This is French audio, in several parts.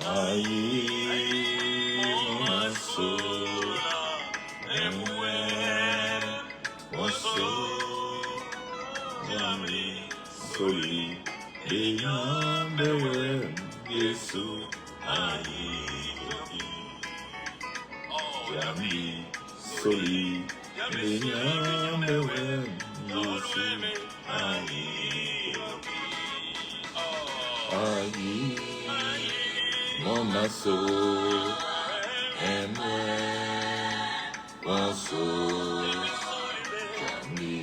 Aïe, mon soul, mon soul, Yami, Soli, Eyambe, Yesu, Aïe, Yami, Soli, Eyambe, Yesu, Aïe, Aïe, mon soul, mon soul, Yami,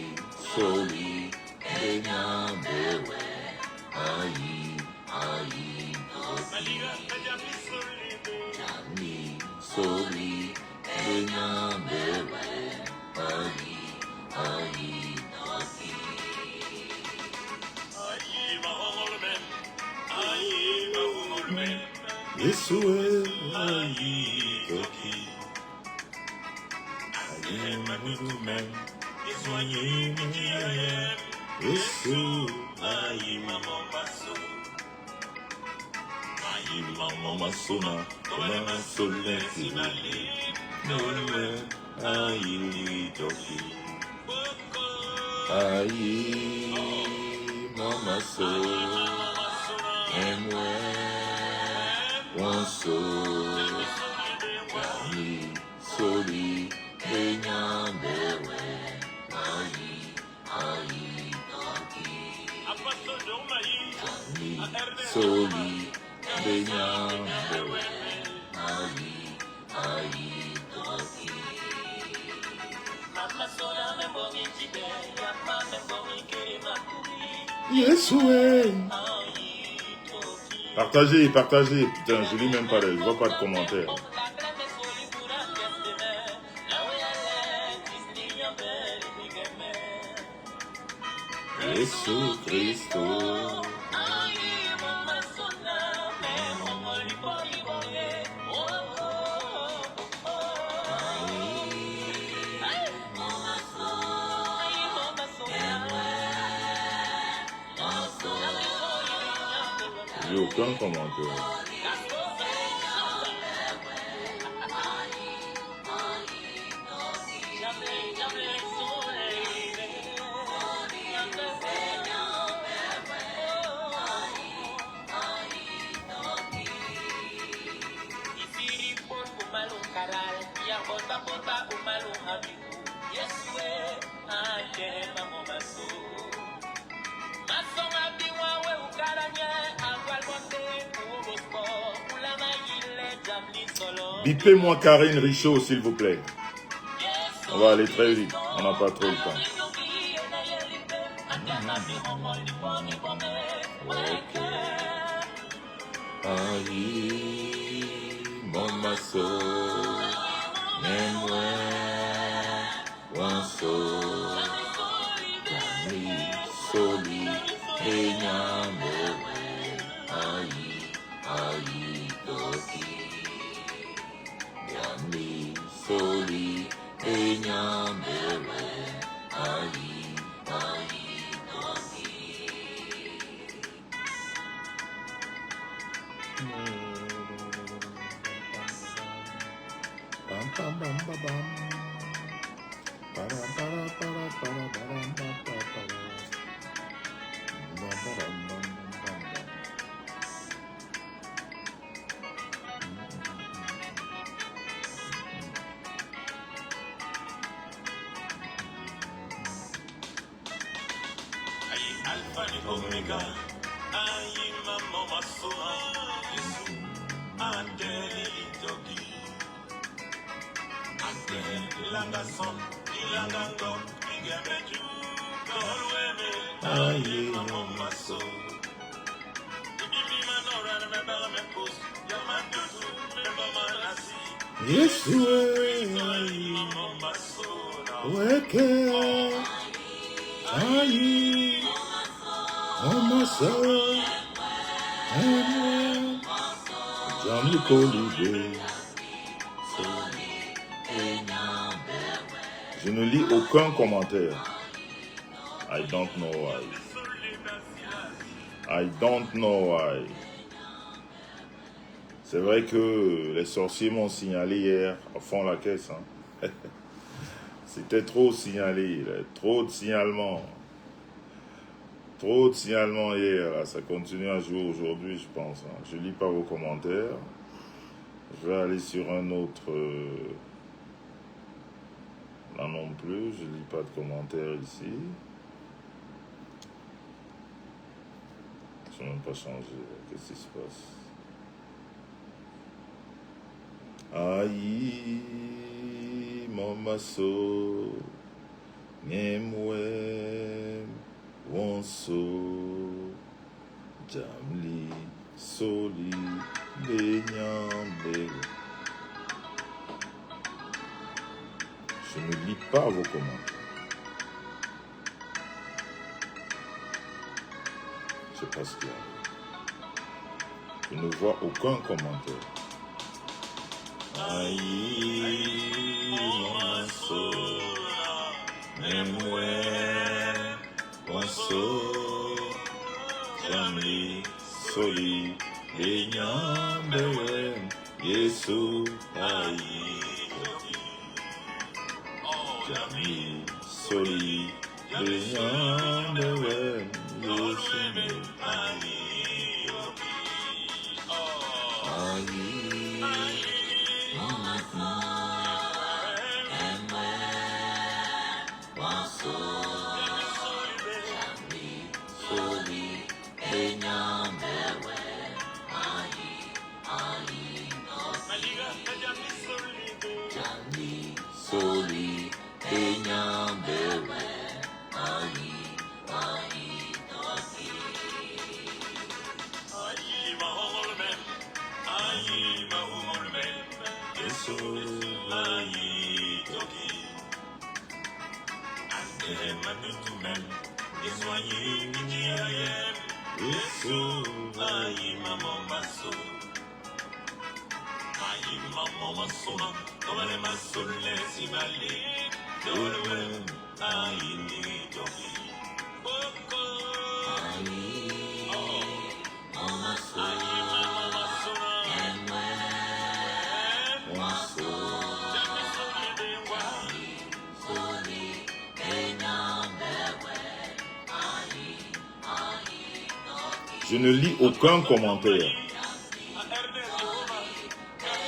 Soli, Eyambe, Aïe, Aïe, Yami, Soli, Eyambe, Aïe, Aïe, Yesu, Aïe, Toki, Aïe, Magumen, Yesu, Aïe, Maman Basso, Aïe, Maman Massona, Maman Solé, Aïe, Toki, Aïe, Maman So, mon soul, Yami, Soli, Eyambe, Aïe, Aïe, Toki, Yami, Soli, Eyambe, Aïe, Aïe, Toki. Yeshua. Partagez, partagez. Putain, je lis même pas, je vois pas de commentaires. Jésus Christ. J'ai aucun commentaire. Bipez-moi Karine Richaud, s'il vous plaît. On va aller très vite. On n'a pas trop le temps. Ok. Aïe, mon masso, moi, mon so, Yami, Soli, Eyambe, aïe, aïe, Toki. Yami, Soli, Eyambe, aïe, aïe, Toki. Bam bam bam bam bam. Para para para para para para para. Bam bam bam bam bam. Aïe alpha et oméga, aïe maman masoma, Yesu, Adeli toki, Adeli langason, ilangango, igemeju, kolweme, aïe maman maso. Bibi manora remember me post, yamanduzu, remember manasi. Yesu, Aïe maman maso, weke, aïe, mon maso, Jami Kolide. Je ne lis aucun commentaire. I don't know why. I don't know why. C'est vrai que les sorciers m'ont signalé hier, à fond la caisse. Hein. C'était trop signalé, là. Trop de signalements. Trop de signalements hier, là. Ça continue à jouer aujourd'hui, je pense. Hein. Je ne lis pas vos commentaires. Je vais aller sur un autre... Là non plus, je ne lis pas de commentaires ici. Je n'ai même pas changé. Qu'est-ce qui se passe? Aïe, mon masso, Nemwe, Wonso, Jamli, Soli, Benyambe. Je ne lis pas vos commentaires. Je ne sais pas ce qu'il y a. Je ne vois aucun commentaire. Aïe, mon masso, Nemwe, Wonso, Jamli, Soli, Benyambe, Yesu, aïe. Jamli, Soli, Benyambe, Yesu, aïe. Soli, Benyambe, Je ne lis aucun commentaire.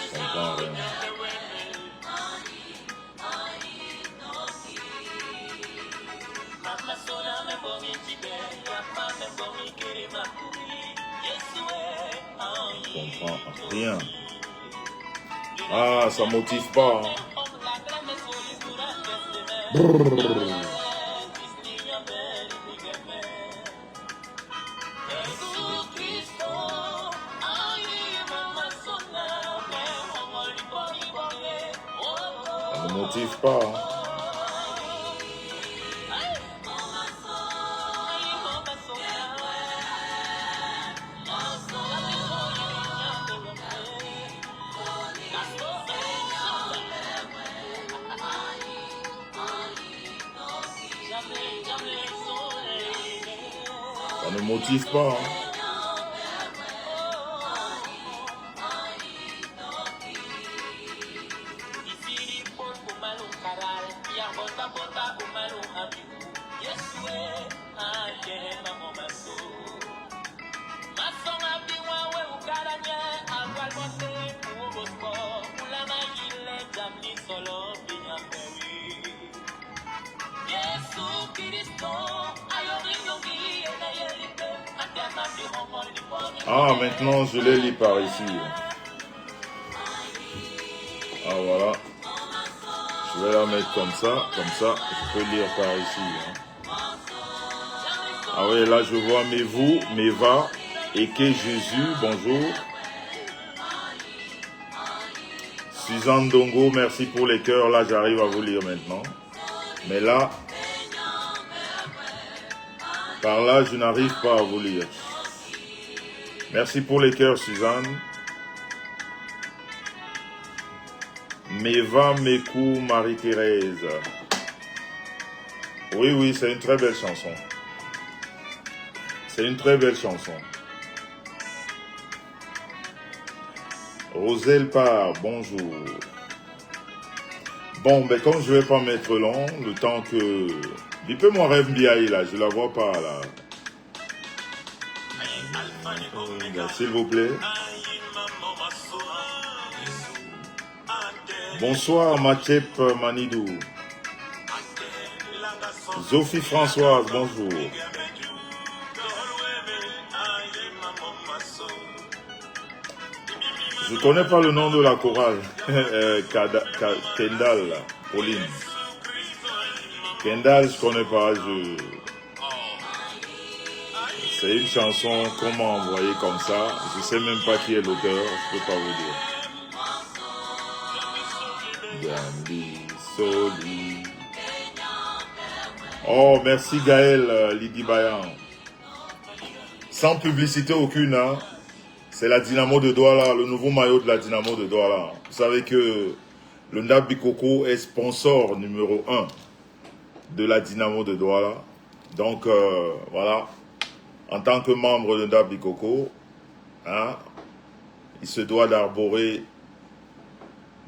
Je comprends rien. Je comprends rien. Ah, ça motive pas. Hein. Brrr. Ça ne motive pas. Hein. Ça ne motive pas. Hein. Ah, maintenant je les lis par ici. Ah, voilà. Je vais la mettre comme ça je peux lire par ici. Hein. Ah oui, là je vois Meva, Eke Jésus, bonjour. Suzanne Dongo, merci pour les cœurs, là j'arrive à vous lire maintenant. Mais là, par là je n'arrive pas à vous lire. Merci pour les cœurs, Suzanne. Meva Mekou, Marie-Thérèse. Oui, c'est une très belle chanson. C'est une très belle chanson. Roselle Par, bonjour. Bon, ben comme je vais pas mettre long, le temps que... Bipez-moi Rêve BI là, je la vois pas là. S'il vous plaît. Bonsoir Machep Manidou. Sophie Françoise, bonjour. Je connais pas le nom de la chorale. Kendall, Pauline. Kendall, je connais pas. C'est une chanson qu'on m'a envoyée comme ça. Je sais même pas qui est l'auteur. Je peux pas vous dire. Gandhi, Soli. Oh, merci Gaël, Lydie Bayan. Sans publicité aucune, hein. C'est la Dynamo de Douala, le nouveau maillot de la Dynamo de Douala. Vous savez que le Ndap Bikoko est sponsor numéro 1 de la Dynamo de Douala. Donc, voilà. En tant que membre de Ndap Bikoko, hein, il se doit d'arborer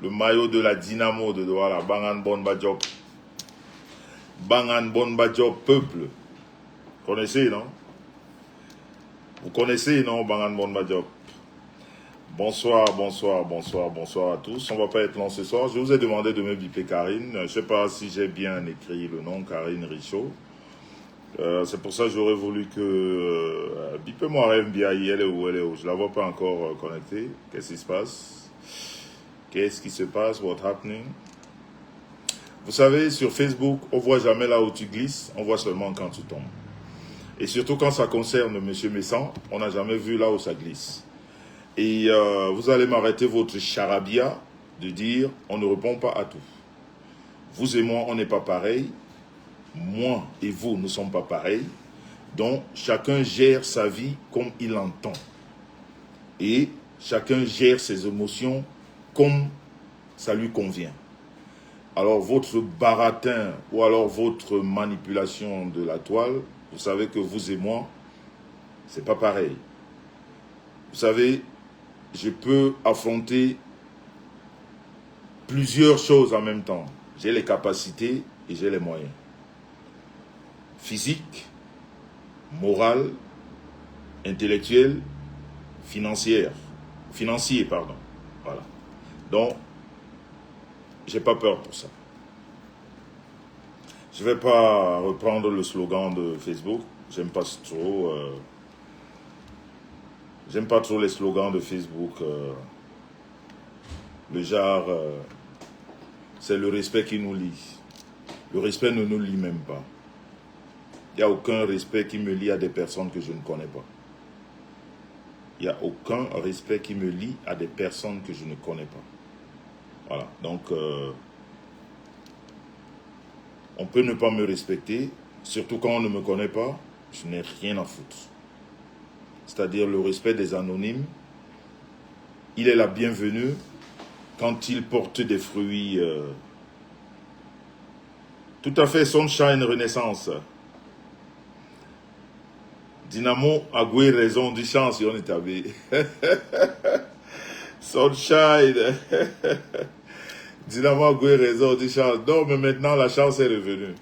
le maillot de la Dynamo de Douala. Bangan Bonba Diop. Bangan Bonba Diop, peuple. Vous connaissez, non? Vous connaissez, non, Bangan Bonba Diop? Bonsoir, bonsoir, bonsoir, bonsoir à tous. On va pas être long ce soir. Je vous ai demandé de me biper Karine. Je ne sais pas si j'ai bien écrit le nom, Karine Richaud. C'est pour ça que j'aurais voulu que... bipez-moi RMBI, elle est où, elle est où? Je la vois pas encore connectée. Qu'est-ce qui se passe? Qu'est-ce qui se passe? What's happening? Vous savez, sur Facebook, on voit jamais là où tu glisses, on voit seulement quand tu tombes. Et surtout quand ça concerne M. Messan, on n'a jamais vu là où ça glisse. Et vous allez m'arrêter votre charabia de dire on ne répond pas à tout. Vous et moi, on n'est pas pareil. Moi et vous ne sommes pas pareils. Donc, chacun gère sa vie comme il entend. Et chacun gère ses émotions comme ça lui convient. Alors, votre baratin ou alors votre manipulation de la toile, vous savez que vous et moi, c'est pas pareil. Vous savez, je peux affronter plusieurs choses en même temps. J'ai les capacités et j'ai les moyens. Physique, moral, intellectuel, financier, pardon. Voilà. Donc, j'ai pas peur pour ça. Je vais pas reprendre le slogan de Facebook. J'aime pas trop. J'aime pas trop les slogans de Facebook. Le genre, c'est le respect qui nous lie. Le respect ne nous lie même pas. Il n'y a aucun respect qui me lie à des personnes que je ne connais pas. Il n'y a aucun respect qui me lie à des personnes que je ne connais pas. Voilà. Donc, on peut ne pas me respecter, surtout quand on ne me connaît pas, je n'ai rien à foutre. C'est-à-dire le respect des anonymes, il est la bienvenue quand il porte des fruits. Tout à fait, Sunshine Renaissance. Dynamo a goué raison du chance, on est avé. Sunshine. Dynamo a goué raison du chance. Non, mais maintenant la chance est revenue.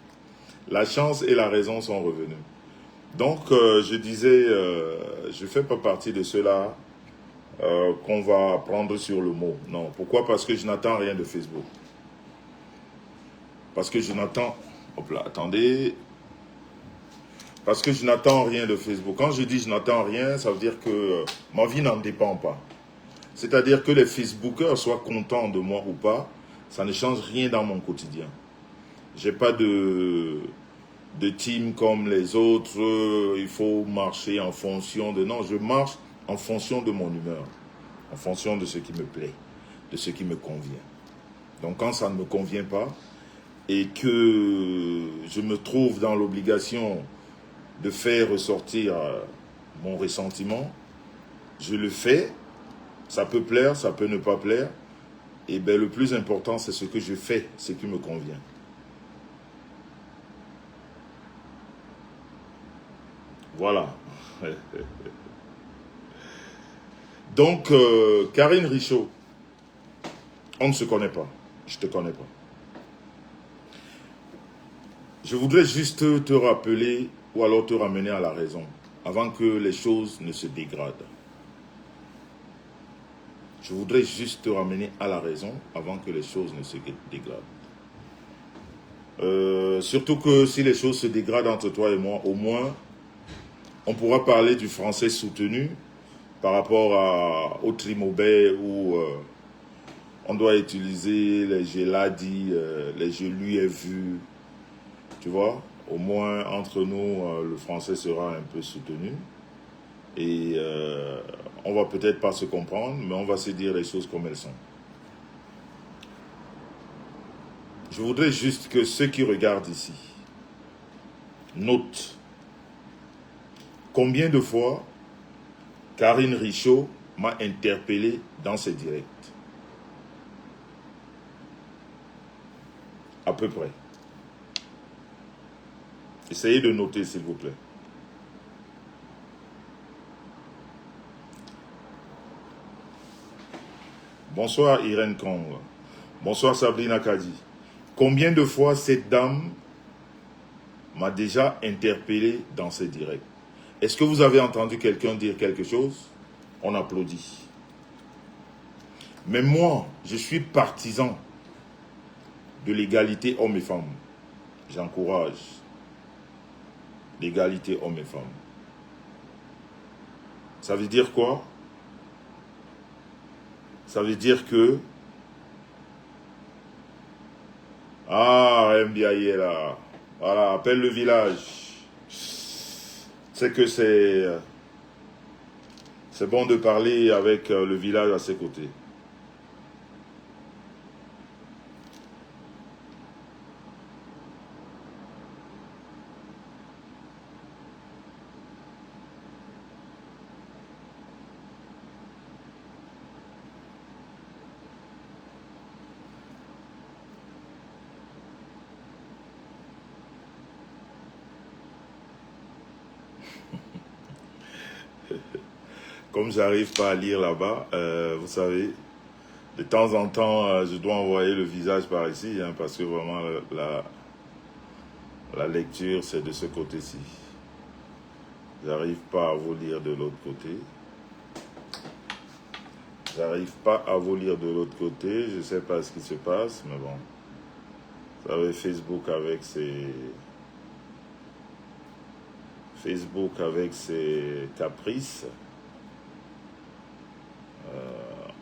La chance et la raison sont revenues. Donc, je disais, je ne fais pas partie de ceux-là qu'on va prendre sur le mot. Non. Pourquoi? Parce que je n'attends rien de Facebook. Parce que je n'attends... Hop là, attendez. Parce que je n'attends rien de Facebook. Quand je dis je n'attends rien, ça veut dire que ma vie n'en dépend pas. C'est-à-dire que les Facebookers soient contents de moi ou pas, ça ne change rien dans mon quotidien. J'ai pas de team comme les autres, il faut marcher en fonction de... Non, je marche en fonction de mon humeur, en fonction de ce qui me plaît, de ce qui me convient. Donc quand ça ne me convient pas et que je me trouve dans l'obligation de faire ressortir mon ressentiment, je le fais, ça peut plaire, ça peut ne pas plaire, et bien le plus important c'est ce que je fais, ce qui me convient. Voilà. Donc, Karine Richaud, on ne se connaît pas. Je ne te connais pas. Je voudrais juste te rappeler ou alors te ramener à la raison avant que les choses ne se dégradent. Je voudrais juste te ramener à la raison avant que les choses ne se dégradent. Surtout que si les choses se dégradent entre toi et moi, au moins, on pourra parler du français soutenu par rapport au trimobé où on doit utiliser les je l'ai dit, les je lui ai vu. Tu vois, au moins entre nous, le français sera un peu soutenu. Et on va peut-être pas se comprendre, mais on va se dire les choses comme elles sont. Je voudrais juste que ceux qui regardent ici notent combien de fois Karine Richaud m'a interpellé dans ses directs. À peu près. Essayez de noter, s'il vous plaît. Bonsoir Irène Kong. Bonsoir Sabrina Kadi. Combien de fois cette dame m'a déjà interpellé dans ses directs? Est-ce que vous avez entendu quelqu'un dire quelque chose? On applaudit. Mais moi, je suis partisan de l'égalité hommes et femmes. J'encourage l'égalité hommes et femmes. Ça veut dire quoi? Ça veut dire que... Ah, Mbiaye est là. Voilà, appelle le village. C'est que c'est bon de parler avec le village à ses côtés. Comme j'arrive pas à lire là-bas, vous savez, de temps en temps, je dois envoyer le visage par ici, hein, parce que vraiment, la lecture, c'est de ce côté-ci. J'arrive pas à vous lire de l'autre côté. J'arrive pas à vous lire de l'autre côté. Je sais pas ce qui se passe, mais bon. Vous savez, Facebook avec ses caprices.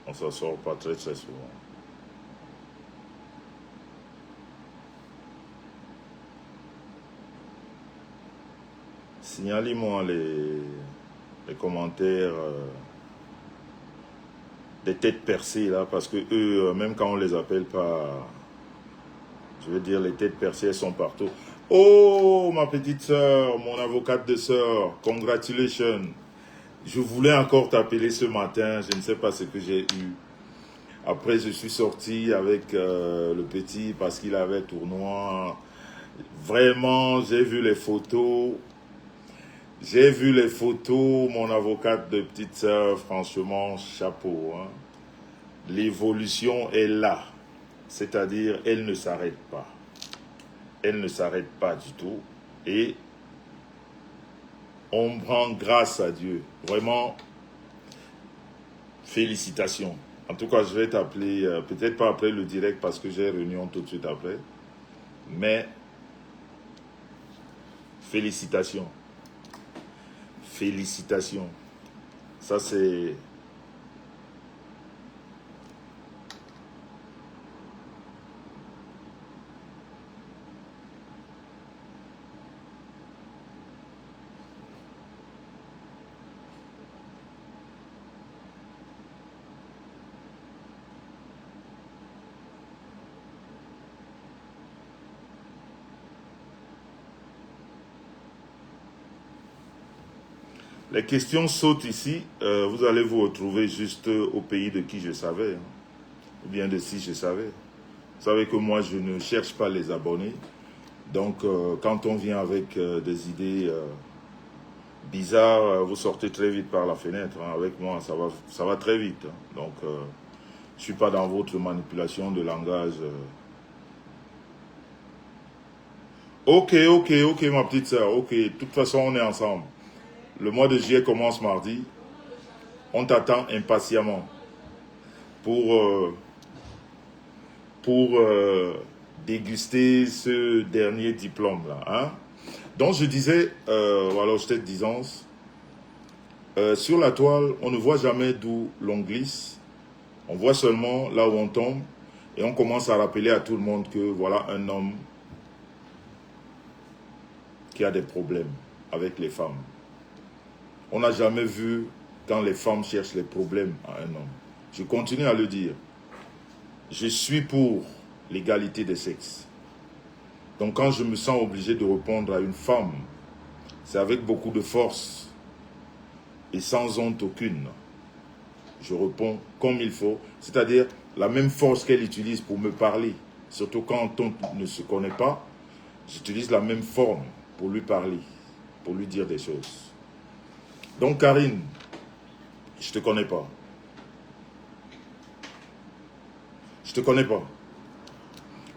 On s'en sort pas très très souvent. Signalez-moi les commentaires des têtes percées là, parce que eux, même quand on les appelle pas, je veux dire, les têtes percées, elles sont partout. Oh, ma petite sœur, mon avocate de sœur, congratulations. Je voulais encore t'appeler ce matin, je ne sais pas ce que j'ai eu. Après, je suis sorti avec le petit parce qu'il avait tournoi. Vraiment, j'ai vu les photos. J'ai vu les photos, mon avocate de petite sœur, franchement, chapeau. Hein. L'évolution est là. C'est-à-dire, elle ne s'arrête pas. Elle ne s'arrête pas du tout. Et on rend grâce à Dieu. Vraiment, félicitations. En tout cas, je vais t'appeler, peut-être pas après le direct parce que j'ai réunion tout de suite après. Mais, félicitations. Félicitations. Ça, c'est... Les questions sautent ici. Vous allez vous retrouver juste au pays de qui je savais. Hein, ou bien de si je savais. Vous savez que moi, je ne cherche pas les abonnés. Donc, quand on vient avec des idées bizarre, vous sortez très vite par la fenêtre. Hein. Avec moi, ça va très vite. Hein. Donc, je ne suis pas dans votre manipulation de langage. Ok, ma petite soeur. Ok, de toute façon, on est ensemble. Le mois de juillet commence mardi. On t'attend impatiemment pour déguster ce dernier diplôme-là. Hein? Donc, je disais, alors j'étais de disance, sur la toile, on ne voit jamais d'où l'on glisse. On voit seulement là où on tombe. Et on commence à rappeler à tout le monde que voilà un homme qui a des problèmes avec les femmes. On n'a jamais vu quand les femmes cherchent les problèmes à un homme. Je continue à le dire. Je suis pour l'égalité des sexes. Donc quand je me sens obligé de répondre à une femme, c'est avec beaucoup de force et sans honte aucune. Je réponds comme il faut, c'est-à-dire la même force qu'elle utilise pour me parler. Surtout quand on ne se connaît pas, j'utilise la même forme pour lui parler, pour lui dire des choses. Donc Karine, je ne te connais pas. Je ne te connais pas.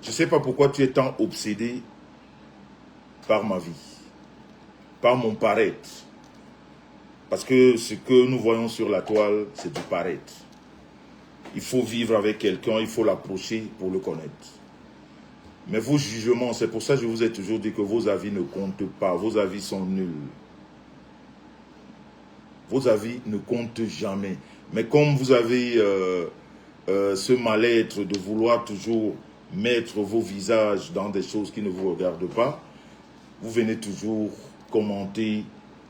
Je ne sais pas pourquoi tu es tant obsédé par ma vie, par mon paraître. Parce que ce que nous voyons sur la toile, c'est du paraître. Il faut vivre avec quelqu'un, il faut l'approcher pour le connaître. Mais vos jugements, c'est pour ça que je vous ai toujours dit que vos avis ne comptent pas, vos avis sont nuls. Vos avis ne comptent jamais. Mais comme vous avez ce mal-être de vouloir toujours mettre vos visages dans des choses qui ne vous regardent pas, vous venez toujours commenter.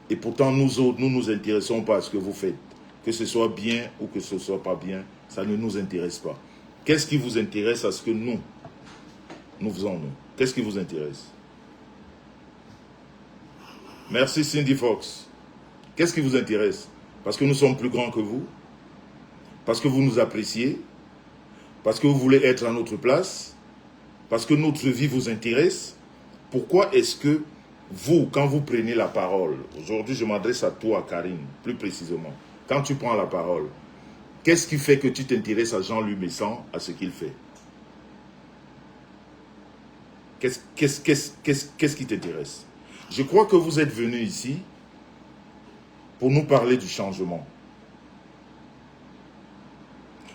Et pourtant, nous autres, nous ne nous intéressons pas à ce que vous faites. Que ce soit bien ou que ce ne soit pas bien, ça ne nous intéresse pas. Qu'est-ce qui vous intéresse à ce que nous faisons, nous? Qu'est-ce qui vous intéresse? Merci Cindy Fox. Qu'est-ce qui vous intéresse? Parce que nous sommes plus grands que vous? Parce que vous nous appréciez? Parce que vous voulez être à notre place? Parce que notre vie vous intéresse? Pourquoi est-ce que vous, quand vous prenez la parole, aujourd'hui je m'adresse à toi, Karine, plus précisément, quand tu prends la parole, qu'est-ce qui fait que tu t'intéresses à Jean-Louis Messan, à ce qu'il fait? Qu'est-ce qui t'intéresse? Je crois que vous êtes venu ici pour nous parler du changement.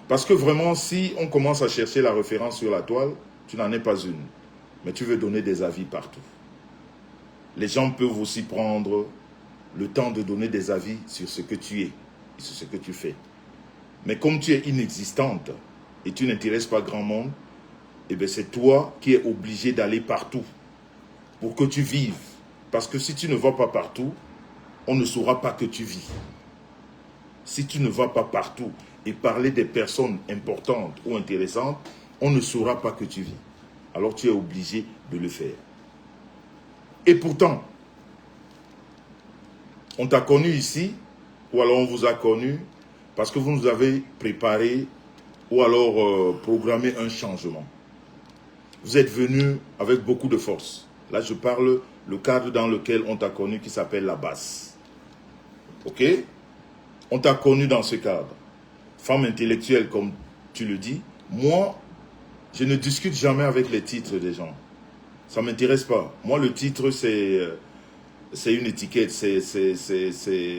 Parce que vraiment, si on commence à chercher la référence sur la toile, tu n'en es pas une, mais tu veux donner des avis partout. Les gens peuvent aussi prendre le temps de donner des avis sur ce que tu es et sur ce que tu fais. Mais comme tu es inexistante et tu n'intéresses pas grand monde, eh bien c'est toi qui es obligé d'aller partout pour que tu vives. Parce que si tu ne vas pas partout, on ne saura pas que tu vis. Si tu ne vas pas partout et parler des personnes importantes ou intéressantes, on ne saura pas que tu vis. Alors tu es obligé de le faire. Et pourtant, on t'a connu ici, ou alors on vous a connu, parce que vous nous avez préparé, ou alors programmé un changement. Vous êtes venu avec beaucoup de force. Là, je parle le cadre dans lequel on t'a connu qui s'appelle la basse. Ok? On t'a connu dans ce cadre. Femme intellectuelle, comme tu le dis. Moi, je ne discute jamais avec les titres des gens. Ça ne m'intéresse pas. Moi, le titre, c'est une étiquette.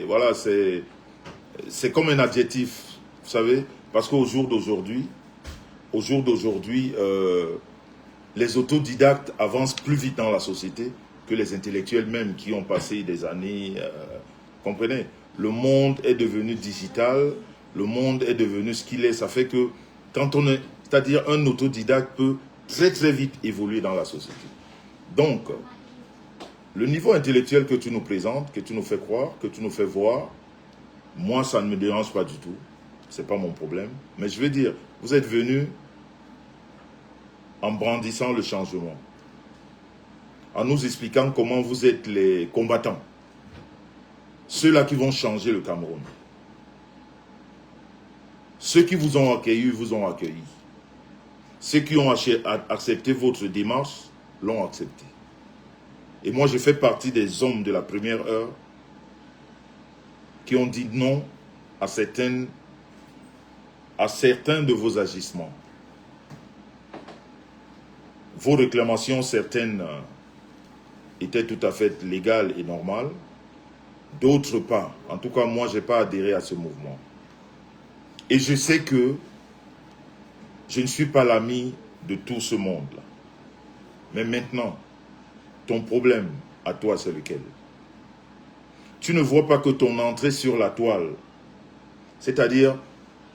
Voilà, c'est comme un adjectif, vous savez. Parce qu'au jour d'aujourd'hui, les autodidactes avancent plus vite dans la société que les intellectuels même qui ont passé des années. Comprenez? Le monde est devenu digital, le monde est devenu ce qu'il est. Ça fait que quand on est, c'est-à-dire un autodidacte peut très très vite évoluer dans la société. Donc, le niveau intellectuel que tu nous présentes, que tu nous fais croire, que tu nous fais voir, moi ça ne me dérange pas du tout. Ce n'est pas mon problème. Mais je veux dire, vous êtes venus en brandissant le changement, en nous expliquant comment vous êtes les combattants, ceux-là qui vont changer le Cameroun. Ceux qui vous ont accueilli, vous ont accueilli. Ceux qui ont accepté votre démarche, l'ont accepté. Et moi, je fais partie des hommes de la première heure qui ont dit non à certains de vos agissements. Vos réclamations, certaines étaient tout à fait légales et normales, d'autres pas. En tout cas, moi, je n'ai pas adhéré à ce mouvement. Et je sais que je ne suis pas l'ami de tout ce monde-là. Mais maintenant, ton problème à toi, c'est lequel? Tu ne vois pas que ton entrée sur la toile, c'est-à-dire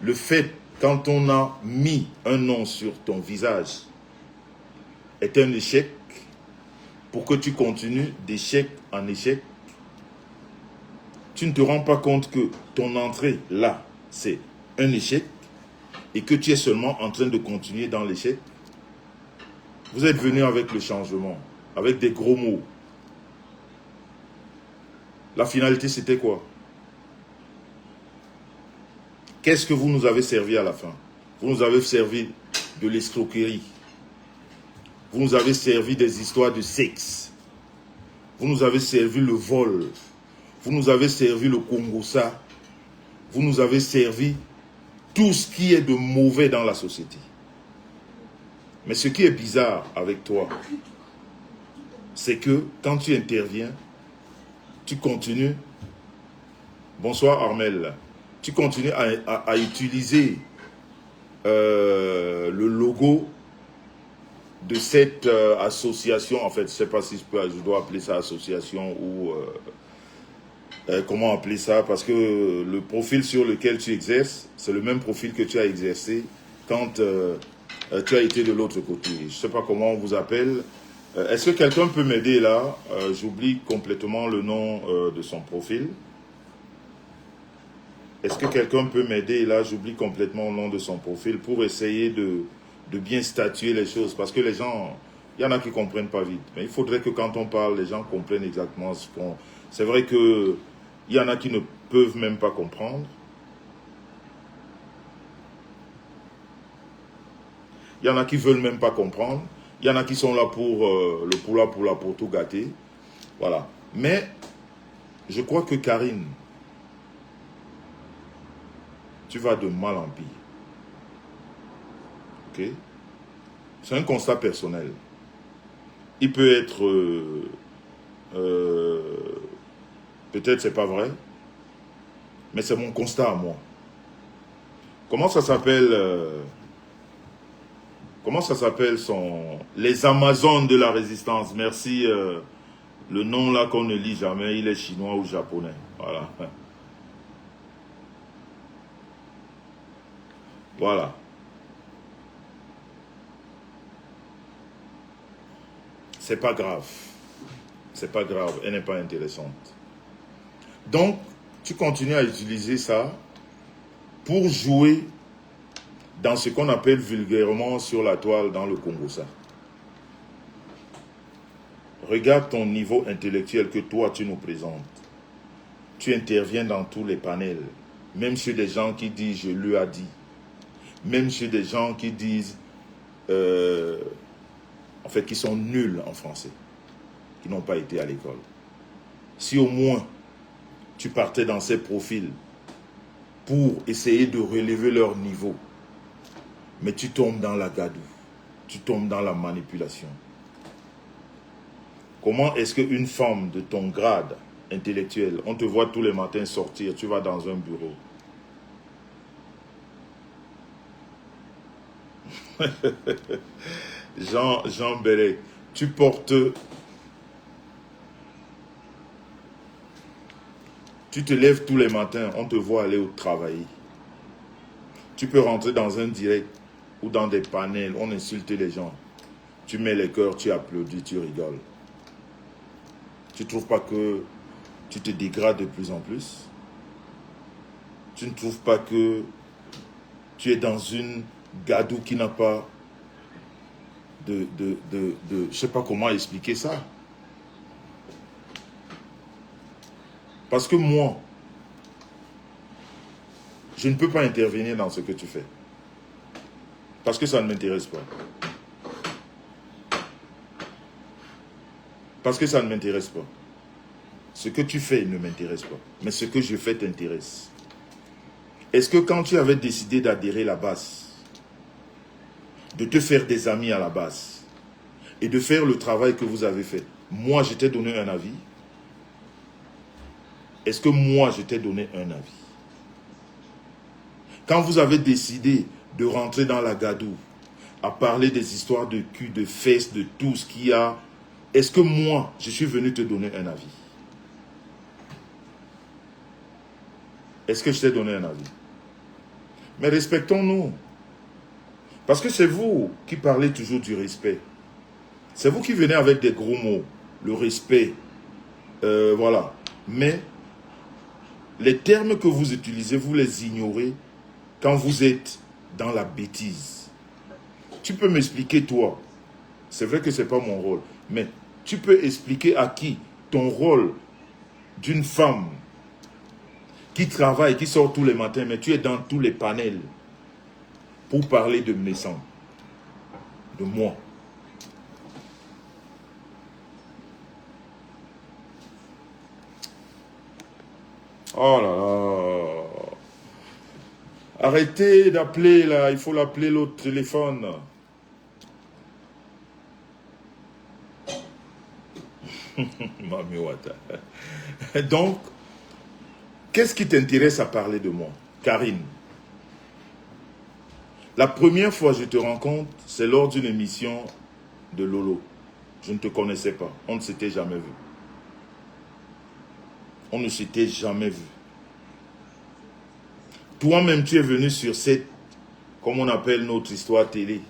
le fait, quand on a mis un nom sur ton visage, est un échec pour que tu continues d'échec en échec. Tu ne te rends pas compte que ton entrée là, c'est un échec et que tu es seulement en train de continuer dans l'échec. Vous êtes venu avec le changement, avec des gros mots. La finalité, c'était quoi? Qu'est-ce que vous nous avez servi à la fin? Vous nous avez servi de l'escroquerie. Vous nous avez servi des histoires de sexe. Vous nous avez servi le vol. Vous nous avez servi le Congossa. Vous nous avez servi tout ce qui est de mauvais dans la société. Mais ce qui est bizarre avec toi, c'est que quand tu interviens, tu continues. Bonsoir Armel. Tu continues à utiliser le logo de cette association. En fait, je ne sais pas si je dois appeler ça association ou comment appeler ça, parce que le profil sur lequel tu exerces, c'est le même profil que tu as exercé quand tu as été de l'autre côté. Je ne sais pas comment on vous appelle. Est-ce que quelqu'un peut m'aider là? J'oublie complètement le nom de son profil. Est-ce que quelqu'un peut m'aider là? J'oublie complètement le nom de son profil pour essayer de bien statuer les choses. Parce que les gens, il y en a qui ne comprennent pas vite. Mais il faudrait que quand on parle, les gens comprennent exactement ce qu'on... C'est vrai qu'il y en a qui ne peuvent même pas comprendre. Il y en a qui ne veulent même pas comprendre. Il y en a qui sont là pour pour tout gâter. Voilà. Mais je crois que Karine, tu vas de mal en pire. Ok? C'est un constat personnel. Il peut être... peut-être c'est pas vrai, mais c'est mon constat à moi. Comment ça s'appelle les Amazones de la résistance? Merci. Le nom là qu'on ne lit jamais, il est chinois ou japonais. Voilà. Voilà. C'est pas grave. C'est pas grave. Elle n'est pas intéressante. Donc, tu continues à utiliser ça pour jouer dans ce qu'on appelle vulgairement sur la toile dans le Congossa. Regarde ton niveau intellectuel que toi tu nous présentes. Tu interviens dans tous les panels, même sur des gens qui disent « je lui ai dit », même sur des gens qui disent en fait qui sont nuls en français, qui n'ont pas été à l'école. Si au moins tu partais dans ces profils pour essayer de relever leur niveau, mais tu tombes dans la gadoue, tu tombes dans la manipulation. Comment est-ce qu'une femme de ton grade intellectuel, on te voit tous les matins sortir, tu vas dans un bureau. Jean Bellec, tu portes... Tu te lèves tous les matins, on te voit aller au travail. Tu peux rentrer dans un direct ou dans des panels, on insulte les gens. Tu mets les cœurs, tu applaudis, tu rigoles. Tu ne trouves pas que tu te dégrades de plus en plus? Tu ne trouves pas que tu es dans une gadoue qui n'a pas je ne sais pas comment expliquer ça. Parce que moi, je ne peux pas intervenir dans ce que tu fais. Parce que ça ne m'intéresse pas. Parce que ça ne m'intéresse pas. Ce que tu fais ne m'intéresse pas. Mais ce que je fais t'intéresse. Est-ce que quand tu avais décidé d'adhérer à la base, de te faire des amis à la base, et de faire le travail que vous avez fait, moi je t'ai donné un avis? Est-ce que moi je t'ai donné un avis? Quand vous avez décidé de rentrer dans la gadoue, à parler des histoires de cul, de fesses, de tout ce qu'il y a, est-ce que moi je suis venu te donner un avis? Est-ce que je t'ai donné un avis? Mais respectons-nous. Parce que c'est vous qui parlez toujours du respect. C'est vous qui venez avec des gros mots. Le respect. Voilà. Mais les termes que vous utilisez, vous les ignorez quand vous êtes dans la bêtise. Tu peux m'expliquer, toi. C'est vrai que ce n'est pas mon rôle. Mais tu peux expliquer à qui ton rôle d'une femme qui travaille, qui sort tous les matins, mais tu es dans tous les panels pour parler de mes sangs, de moi. Oh là là. Arrêtez d'appeler là, il faut l'appeler l'autre téléphone. Mami Wata. Donc, qu'est-ce qui t'intéresse à parler de moi, Karine? La première fois que je te rencontre, c'est lors d'une émission de Lolo. Je ne te connaissais pas. On ne s'était jamais vu. On ne s'était jamais vu. Toi-même, tu es venu sur cette, comme on appelle notre histoire télé.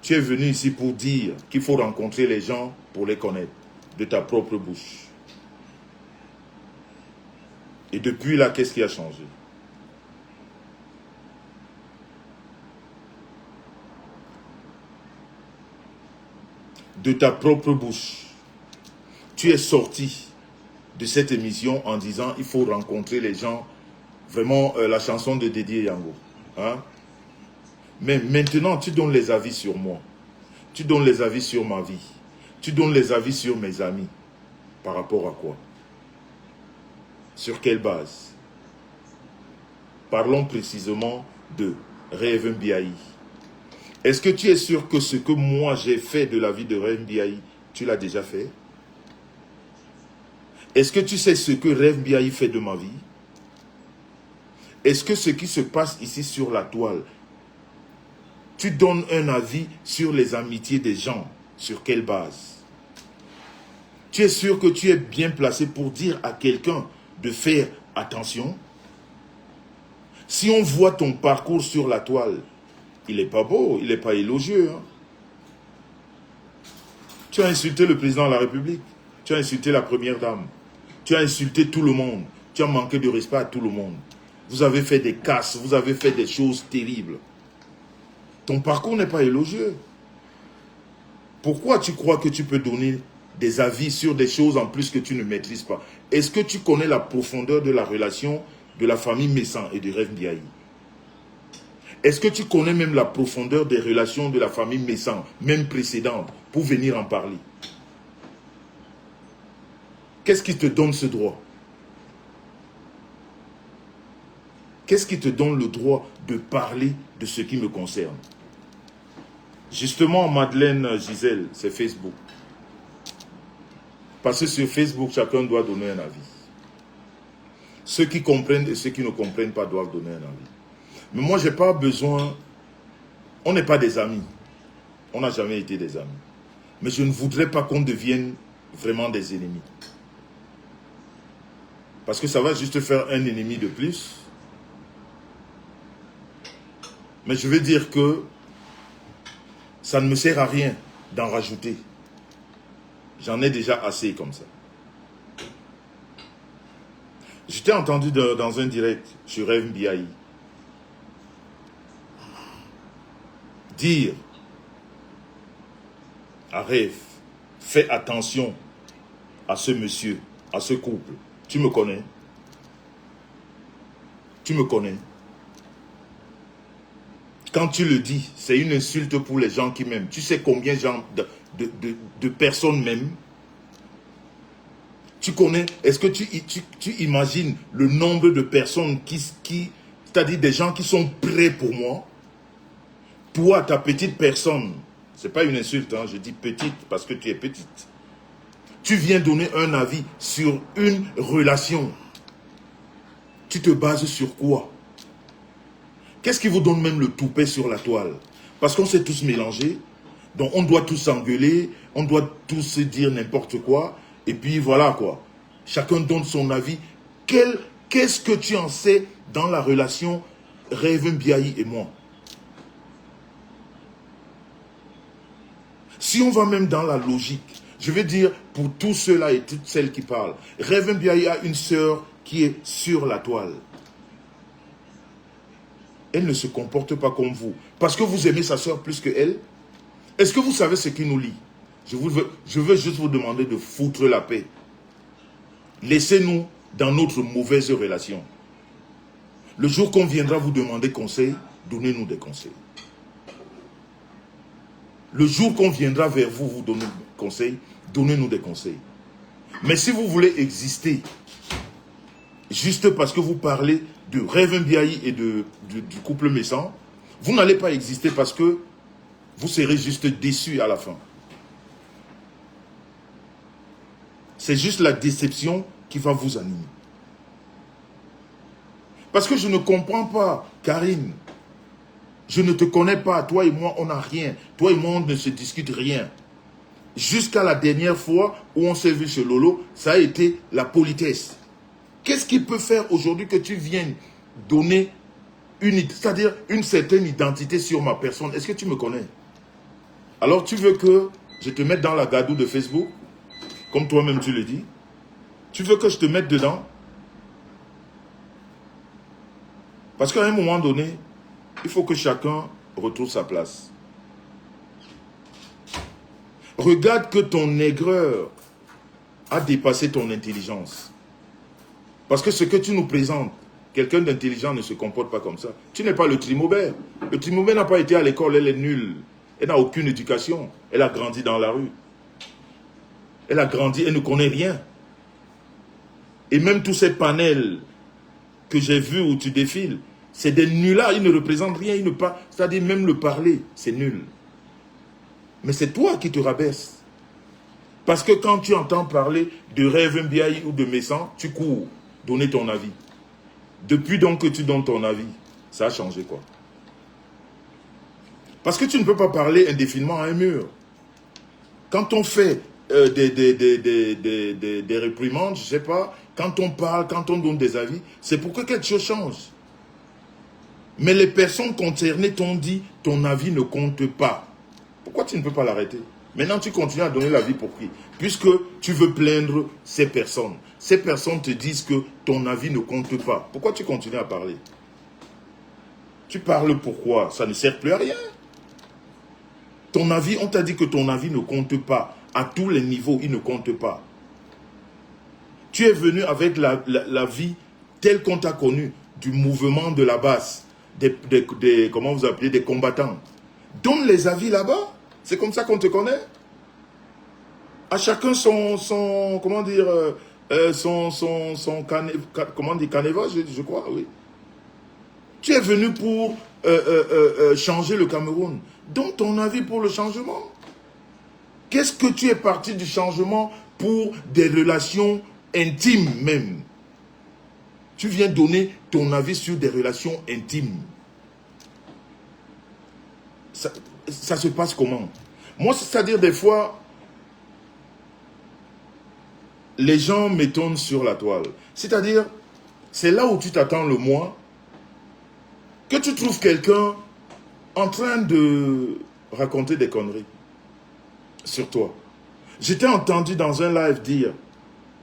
Tu es venu ici pour dire qu'il faut rencontrer les gens pour les connaître, de ta propre bouche. Et depuis là, qu'est-ce qui a changé? De ta propre bouche, tu es sorti de cette émission en disant il faut rencontrer les gens, vraiment la chanson de Dédé Yango. Hein? Mais maintenant, tu donnes les avis sur moi. Tu donnes les avis sur ma vie. Tu donnes les avis sur mes amis. Par rapport à quoi? Sur quelle base? Parlons précisément de Rev Mbiaye. Est-ce que tu es sûr que ce que moi j'ai fait de la vie de Rev Mbiaye, tu l'as déjà fait? Est-ce que tu sais ce que Rev Mbiaye fait de ma vie? Est-ce que ce qui se passe ici sur la toile, tu donnes un avis sur les amitiés des gens? Sur quelle base? Tu es sûr que tu es bien placé pour dire à quelqu'un de faire attention? Si on voit ton parcours sur la toile, il n'est pas beau, il n'est pas élogieux. Hein? Tu as insulté le président de la République, tu as insulté la première dame, tu as insulté tout le monde, tu as manqué de respect à tout le monde. Vous avez fait des casses, vous avez fait des choses terribles. Ton parcours n'est pas élogieux. Pourquoi tu crois que tu peux donner des avis sur des choses en plus que tu ne maîtrises pas? Est-ce que tu connais la profondeur de la relation de la famille Messan et de Rev Mbiaye? Est-ce que tu connais même la profondeur des relations de la famille Messan, même précédente, pour venir en parler? Qu'est-ce qui te donne ce droit? Qu'est-ce qui te donne le droit de parler de ce qui me concerne? Justement, Madeleine Gisèle, c'est Facebook. Parce que sur Facebook, chacun doit donner un avis. Ceux qui comprennent et ceux qui ne comprennent pas doivent donner un avis. Mais moi, je n'ai pas besoin... On n'est pas des amis. On n'a jamais été des amis. Mais je ne voudrais pas qu'on devienne vraiment des ennemis. Parce que ça va juste faire un ennemi de plus. Mais je veux dire que ça ne me sert à rien d'en rajouter. J'en ai déjà assez comme ça. Je t'ai entendu dans un direct sur Rev Mbiaye dire à Rev, fais attention à ce monsieur, à ce couple. Tu me connais? Tu me connais? Quand tu le dis, c'est une insulte pour les gens qui m'aiment. Tu sais combien de personnes m'aiment? Tu connais, est-ce que tu imagines le nombre de personnes c'est-à-dire des gens qui sont prêts pour moi? Toi, ta petite personne, c'est pas une insulte, hein, je dis petite parce que tu es petite. Tu viens donner un avis sur une relation. Tu te bases sur quoi? Qu'est-ce qui vous donne même le toupet sur la toile? Parce qu'on s'est tous mélangés, donc on doit tous s'engueuler, on doit tous se dire n'importe quoi, et puis voilà quoi. Chacun donne son avis. Qu'est-ce que tu en sais dans la relation Reverend Biahi et moi? Si on va même dans la logique, je veux dire, pour tous ceux-là et toutes celles qui parlent, Reverend Biahi a une sœur qui est sur la toile. Elle ne se comporte pas comme vous. Parce que vous aimez sa sœur plus que elle. Est-ce que vous savez ce qui nous lie? Je veux juste vous demander de foutre la paix. Laissez-nous dans notre mauvaise relation. Le jour qu'on viendra vous demander conseil, donnez-nous des conseils. Le jour qu'on viendra vers vous, vous donner des conseils, donnez-nous des conseils. Mais si vous voulez exister, juste parce que vous parlez de Reverend Biahi et du couple Messan, vous n'allez pas exister parce que vous serez juste déçus à la fin. C'est juste la déception qui va vous animer. Parce que je ne comprends pas, Karine. Je ne te connais pas. Toi et moi, on n'a rien. Toi et moi, on ne se discute rien. Jusqu'à la dernière fois où on s'est vu chez Lolo, ça a été la politesse. Qu'est-ce qui peut faire aujourd'hui que tu viennes donner c'est-à-dire une certaine identité sur ma personne? Est-ce que tu me connais? Alors tu veux que je te mette dans la gadoue de Facebook, comme toi-même tu le dis? Tu veux que je te mette dedans? Parce qu'à un moment donné, il faut que chacun retrouve sa place. Regarde que ton aigreur a dépassé ton intelligence. Parce que ce que tu nous présentes, quelqu'un d'intelligent ne se comporte pas comme ça. Tu n'es pas le Trimobert. Le Trimobert n'a pas été à l'école, elle est nulle. Elle n'a aucune éducation. Elle a grandi dans la rue. Elle a grandi, elle ne connaît rien. Et même tous ces panels que j'ai vus où tu défiles, c'est des nuls-là, ils ne représentent rien, ils ne pas. C'est-à-dire même le parler, c'est nul. Mais c'est toi qui te rabaisse. Parce que quand tu entends parler de Reverend Biahi ou de Messan, tu cours donner ton avis. Depuis donc que tu donnes ton avis, ça a changé quoi? Parce que tu ne peux pas parler indéfiniment à un mur. Quand on fait des réprimandes, je ne sais pas, quand on parle, quand on donne des avis, c'est pour que quelque chose change. Mais les personnes concernées t'ont dit, ton avis ne compte pas. Pourquoi tu ne peux pas l'arrêter? Maintenant, tu continues à donner l'avis pour qui? Puisque tu veux plaindre ces personnes. Ces personnes te disent que ton avis ne compte pas. Pourquoi tu continues à parler? Tu parles pourquoi? Ça ne sert plus à rien. Ton avis, on t'a dit que ton avis ne compte pas. À tous les niveaux, il ne compte pas. Tu es venu avec la vie telle qu'on t'a connue, du mouvement de la base, comment vous appelez, des combattants. Donne les avis là-bas. C'est comme ça qu'on te connaît. À chacun son comment dire, comment dire, canevas, je crois, oui. Tu es venu pour changer le Cameroun. Donne ton avis pour le changement. Qu'est-ce que tu es parti du changement pour des relations intimes même? Tu viens donner ton avis sur des relations intimes. Ça se passe comment? Moi, c'est-à-dire des fois, les gens m'étonnent sur la toile. C'est-à-dire, c'est là où tu t'attends le moins, que tu trouves quelqu'un en train de raconter des conneries sur toi. Je t'ai entendu dans un live dire,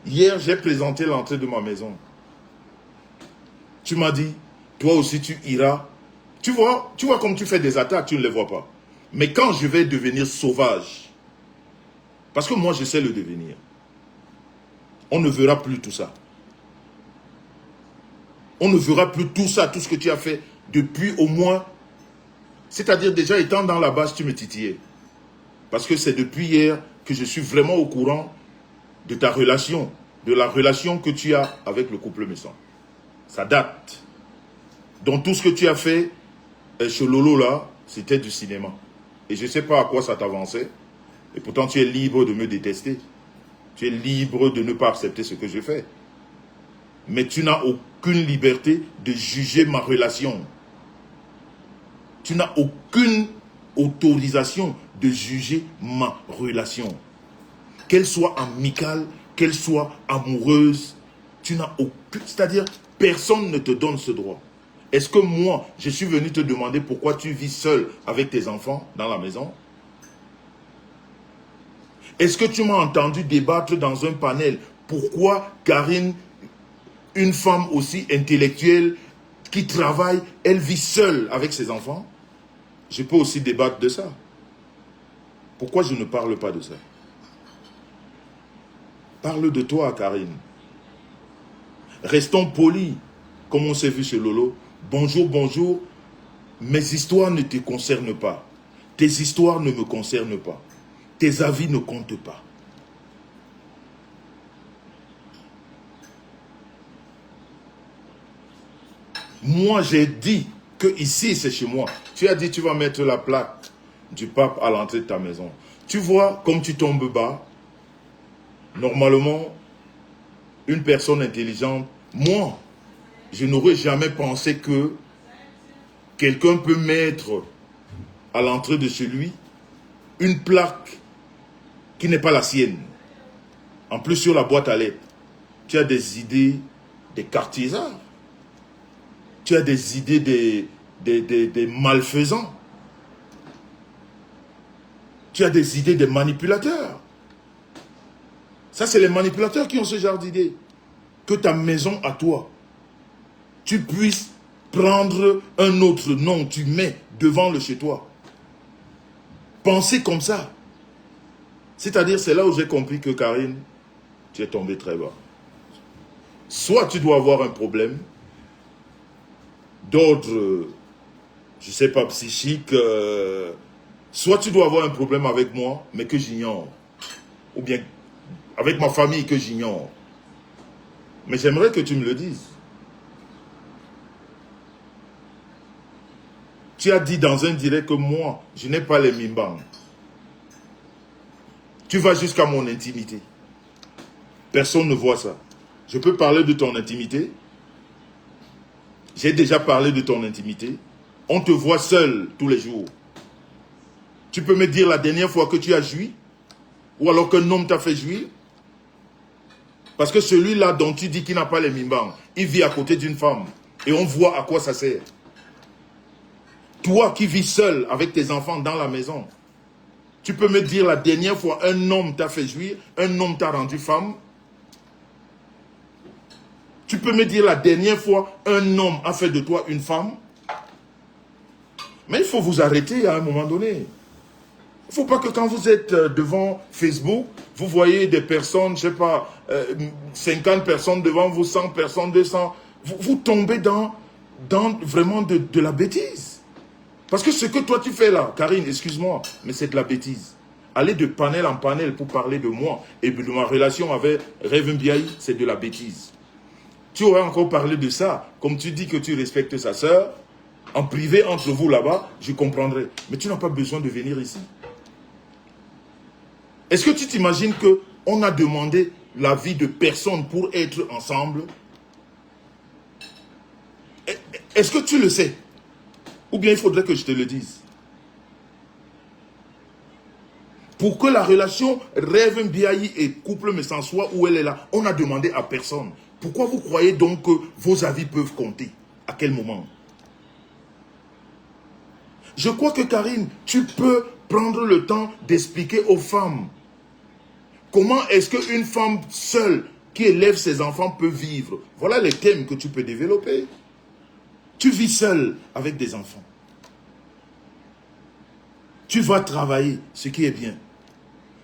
hier j'ai présenté l'entrée de ma maison. Tu m'as dit, toi aussi tu iras. Tu vois comme tu fais des attaques, tu ne les vois pas. Mais quand je vais devenir sauvage, parce que moi je sais le devenir, on ne verra plus tout ça. On ne verra plus tout ça, tout ce que tu as fait depuis au moins, c'est-à-dire déjà étant dans la base, tu me titillais. Parce que c'est depuis hier que je suis vraiment au courant de ta relation. de la relation que tu as avec le couple Messon. Ça date. Donc tout ce que tu as fait chez Lolo là, c'était du cinéma. Et je ne sais pas à quoi ça t'avançait. Et pourtant tu es libre de me détester. Tu es libre de ne pas accepter ce que je fais. Mais tu n'as aucune liberté de juger ma relation. Tu n'as aucune autorisation de juger ma relation. Qu'elle soit amicale, qu'elle soit amoureuse, tu n'as aucune... C'est-à-dire, personne ne te donne ce droit. Est-ce que moi, je suis venu te demander pourquoi tu vis seul avec tes enfants dans la maison? Est-ce que tu m'as entendu débattre dans un panel pourquoi Karine, une femme aussi intellectuelle, qui travaille, elle vit seule avec ses enfants? Je peux aussi débattre de ça. Pourquoi je ne parle pas de ça? Parle de toi, Karine. Restons polis, comme on s'est vu chez Lolo. Bonjour, bonjour. Mes histoires ne te concernent pas. Tes histoires ne me concernent pas. Tes avis ne comptent pas. Moi, j'ai dit que ici, c'est chez moi. Tu as dit, tu vas mettre la plaque du pape à l'entrée de ta maison. Tu vois, comme tu tombes bas, normalement, une personne intelligente, moi, je n'aurais jamais pensé que quelqu'un peut mettre à l'entrée de chez lui une plaque qui n'est pas la sienne. En plus, sur la boîte à lettres, tu as des idées des cartisans. Tu as des idées des malfaisants. Tu as des idées des manipulateurs. Ça, c'est les manipulateurs qui ont ce genre d'idées. Que ta maison à toi, tu puisses prendre un autre nom, tu mets devant le chez toi. Pensez comme ça. C'est-à-dire, c'est là où j'ai compris que Karine, tu es tombée très bas. Soit tu dois avoir un problème d'ordre, je ne sais pas, psychique, soit tu dois avoir un problème avec moi, mais que j'ignore. Ou bien avec ma famille que j'ignore. Mais j'aimerais que tu me le dises. Tu as dit dans un direct que moi, je n'ai pas les mimbang. Tu vas jusqu'à mon intimité. Personne ne voit ça. Je peux parler de ton intimité. J'ai déjà parlé de ton intimité. On te voit seul tous les jours. Tu peux me dire la dernière fois que tu as joui? Ou alors qu'un homme t'a fait jouir? Parce que celui-là dont tu dis qu'il n'a pas les mimbang, il vit à côté d'une femme. Et on voit à quoi ça sert. Toi qui vis seul avec tes enfants dans la maison, tu peux me dire la dernière fois un homme t'a fait jouir, un homme t'a rendu femme? Tu peux me dire la dernière fois un homme a fait de toi une femme? Mais il faut vous arrêter à un moment donné. Il ne faut pas que quand vous êtes devant Facebook, vous voyez des personnes, je ne sais pas, 50 personnes devant vous, 100 personnes, 200. Vous tombez dans vraiment de la bêtise. Parce que ce que toi tu fais là, Karine, excuse-moi, mais c'est de la bêtise. Aller de panel en panel pour parler de moi et de ma relation avec Reverend Biaï, c'est de la bêtise. Tu aurais encore parlé de ça, comme tu dis que tu respectes sa sœur, en privé entre vous là-bas, je comprendrais. Mais tu n'as pas besoin de venir ici. Est-ce que tu t'imagines qu'on a demandé l'avis de personne pour être ensemble? Est-ce que tu le sais? Ou bien il faudrait que je te le dise? Pour que la relation Reverend Biaï et couple Messon soit où elle est là, on a demandé à personne. Pourquoi vous croyez donc que vos avis peuvent compter? À quel moment? Je crois que Karine, tu peux prendre le temps d'expliquer aux femmes comment est-ce qu'une femme seule qui élève ses enfants peut vivre. Voilà les thèmes que tu peux développer. Tu vis seule avec des enfants. Tu vas travailler, ce qui est bien.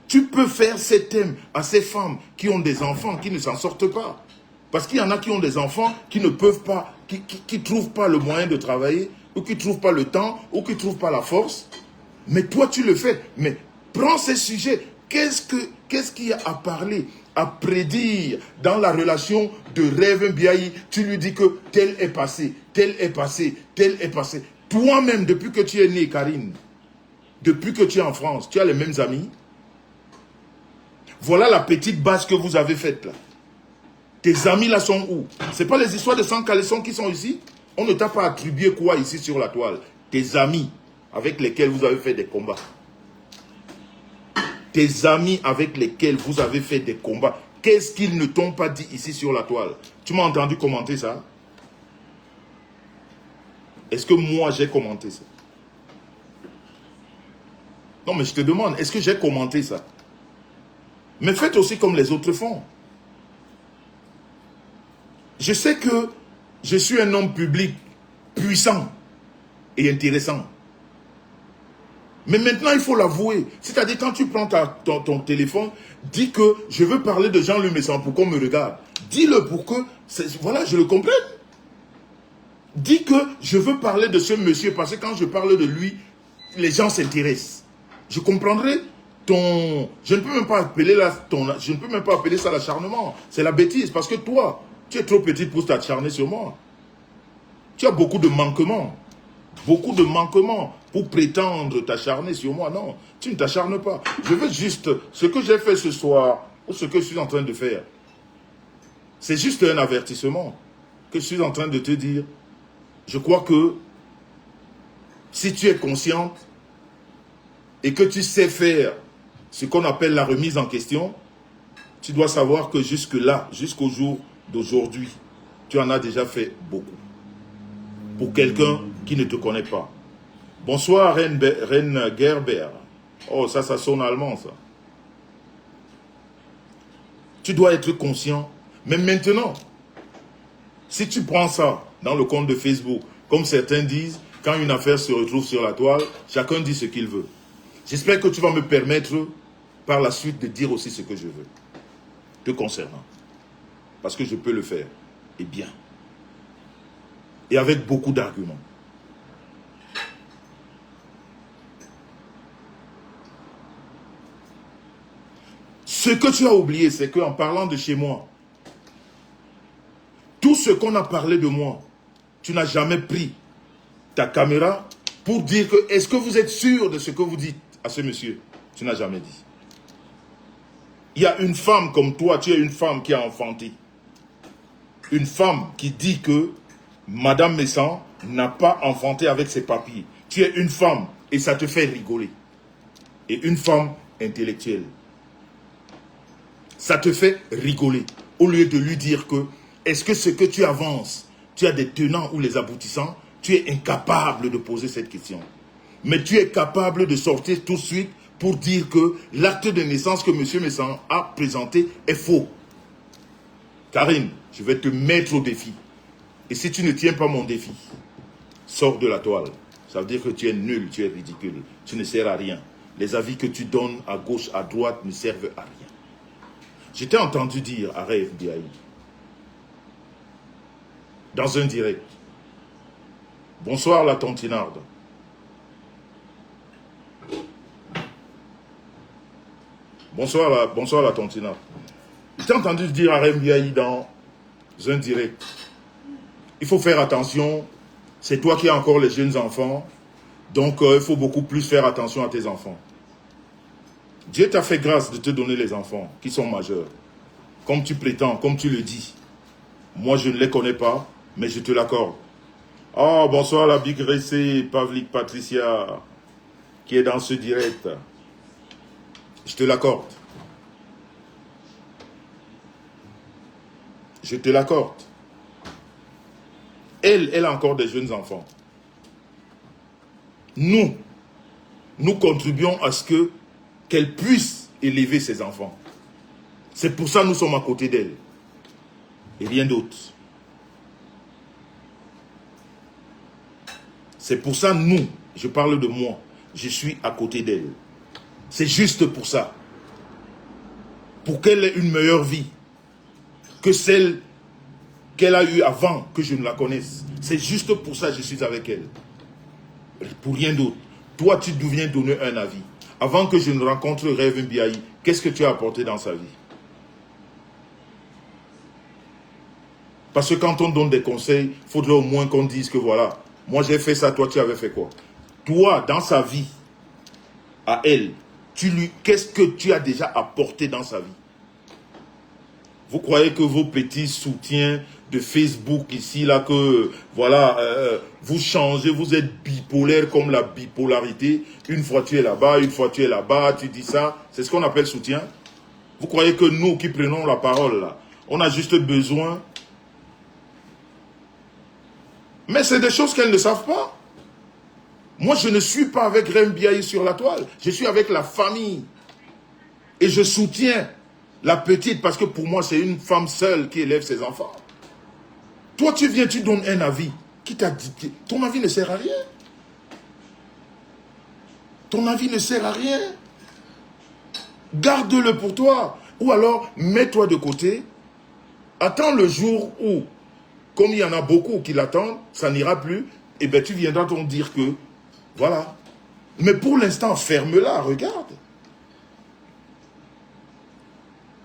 Tu peux faire ces thèmes à ces femmes qui ont des enfants, qui ne s'en sortent pas. Parce qu'il y en a qui ont des enfants qui ne peuvent pas, qui ne trouvent pas le moyen de travailler, ou qui ne trouvent pas le temps, ou qui ne trouvent pas la force. Mais toi, tu le fais. Mais prends ces sujets. Qu'est-ce qu'il y a à parler à prédire dans la relation de Rêve Biaï. Tu lui dis que tel est passé, tel est passé, tel est passé. Toi-même, depuis que tu es né, Karine, depuis que tu es en France, tu as les mêmes amis. Voilà la petite base que vous avez faite là. Tes amis là sont où? Ce n'est pas les histoires de sang caleçon qui sont ici. On ne t'a pas attribué quoi ici sur la toile? Tes amis avec lesquels vous avez fait des combats. Tes amis avec lesquels vous avez fait des combats. Qu'est-ce qu'ils ne t'ont pas dit ici sur la toile? Tu m'as entendu commenter ça? Est-ce que moi j'ai commenté ça? Non mais je te demande, est-ce que j'ai commenté ça? Mais faites aussi comme les autres font. Je sais que je suis un homme public puissant et intéressant. Mais maintenant, il faut l'avouer. C'est-à-dire, quand tu prends ton téléphone, dis que je veux parler de Jean-Louis Messan pour qu'on me regarde. Dis-le pour que, voilà, je le comprenne. Dis que je veux parler de ce monsieur parce que quand je parle de lui, les gens s'intéressent. Je comprendrai ton... Je ne peux même pas appeler ça l'acharnement. C'est la bêtise parce que toi, tu es trop petite pour t'acharner sur moi. Tu as beaucoup de manquements. Beaucoup de manquements pour prétendre t'acharner sur moi. Non, tu ne t'acharnes pas. Je veux juste, ce que j'ai fait ce soir, ou ce que je suis en train de faire, c'est juste un avertissement que je suis en train de te dire. Je crois que si tu es consciente et que tu sais faire ce qu'on appelle la remise en question, tu dois savoir que jusque-là, jusqu'au jour d'aujourd'hui, tu en as déjà fait beaucoup. Pour quelqu'un qui ne te connaît pas. Bonsoir, Reine Gerber. Oh, ça sonne allemand, ça. Tu dois être conscient. Mais maintenant, si tu prends ça dans le compte de Facebook, comme certains disent, quand une affaire se retrouve sur la toile, chacun dit ce qu'il veut. J'espère que tu vas me permettre, par la suite, de dire aussi ce que je veux, te concernant. Parce que je peux le faire. Et bien. Et avec beaucoup d'arguments. Ce que tu as oublié, c'est qu'en parlant de chez moi, tout ce qu'on a parlé de moi, tu n'as jamais pris ta caméra pour dire que, est-ce que vous êtes sûr de ce que vous dites à ce monsieur? Tu n'as jamais dit. Il y a une femme comme toi, tu es une femme qui a enfanté. Une femme qui dit que Madame Messan n'a pas enfanté avec ses papiers. Tu es une femme et ça te fait rigoler. Et une femme intellectuelle. Ça te fait rigoler. Au lieu de lui dire que, est-ce que ce que tu avances, tu as des tenants ou les aboutissants, tu es incapable de poser cette question. Mais tu es capable de sortir tout de suite pour dire que l'acte de naissance que M. Messan a présenté est faux. Karine, je vais te mettre au défi. Et si tu ne tiens pas mon défi, sors de la toile. Ça veut dire que tu es nul, tu es ridicule. Tu ne sers à rien. Les avis que tu donnes à gauche, à droite ne servent à rien. Je t'ai entendu dire à Rêve Biaï, dans un direct, bonsoir la tontinarde. Bonsoir la tontinarde. Je t'ai entendu dire à Rêve Biaï dans un direct, il faut faire attention, c'est toi qui as encore les jeunes enfants, donc il faut beaucoup plus faire attention à tes enfants. Dieu t'a fait grâce de te donner les enfants qui sont majeurs. Comme tu prétends, comme tu le dis. Moi, je ne les connais pas, mais je te l'accorde. Oh, bonsoir la Big Ressé, Pavlik Patricia, qui est dans ce direct. Je te l'accorde. Je te l'accorde. Elle a encore des jeunes enfants. Nous contribuons à ce qu'elle puisse élever ses enfants. C'est pour ça que nous sommes à côté d'elle. Et rien d'autre. C'est pour ça, je parle de moi, je suis à côté d'elle. C'est juste pour ça. Pour qu'elle ait une meilleure vie que celle qu'elle a eue avant que je ne la connaisse. C'est juste pour ça que je suis avec elle. Pour rien d'autre. Toi, tu viens donner un avis. Avant que je ne rencontre Rêve Biaï, qu'est-ce que tu as apporté dans sa vie? Parce que quand on donne des conseils, il faudrait au moins qu'on dise que voilà, moi j'ai fait ça, toi tu avais fait quoi? Toi, dans sa vie, à elle, qu'est-ce que tu as déjà apporté dans sa vie? Vous croyez que vos petits soutiens de Facebook ici, là, que voilà, vous changez, vous êtes bipolaire comme la bipolarité. Une fois tu es là-bas, une fois tu es là-bas, tu dis ça. C'est ce qu'on appelle soutien. Vous croyez que nous qui prenons la parole, là, on a juste besoin. Mais c'est des choses qu'elles ne savent pas. Moi, je ne suis pas avec Reine Biaye sur la toile. Je suis avec la famille. Et je soutiens la petite parce que pour moi, c'est une femme seule qui élève ses enfants. Toi, tu viens, tu donnes un avis. Qui t'a dit? Ton avis ne sert à rien. Ton avis ne sert à rien. Garde-le pour toi. Ou alors, mets-toi de côté. Attends le jour où, comme il y en a beaucoup qui l'attendent, ça n'ira plus. Et bien, tu viendras t'en dire que, voilà. Mais pour l'instant, ferme-la, regarde.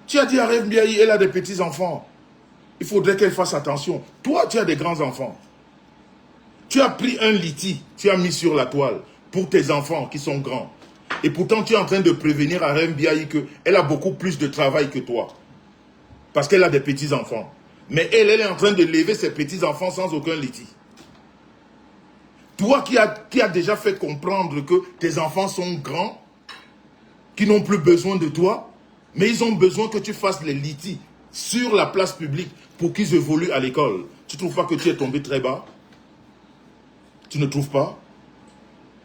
Tu as dit à Reine Biaye, elle a des petits-enfants. Il faudrait qu'elle fasse attention. Toi, tu as des grands-enfants. Tu as pris un liti, tu as mis sur la toile pour tes enfants qui sont grands. Et pourtant, tu es en train de prévenir à Reine Biaye qu'elle a beaucoup plus de travail que toi. Parce qu'elle a des petits-enfants. Mais elle est en train de lever ses petits-enfants sans aucun liti. Toi qui as déjà fait comprendre que tes enfants sont grands, qui n'ont plus besoin de toi, mais ils ont besoin que tu fasses les litis sur la place publique pour qu'ils évoluent à l'école. Tu ne trouves pas que tu es tombé très bas? Tu ne trouves pas?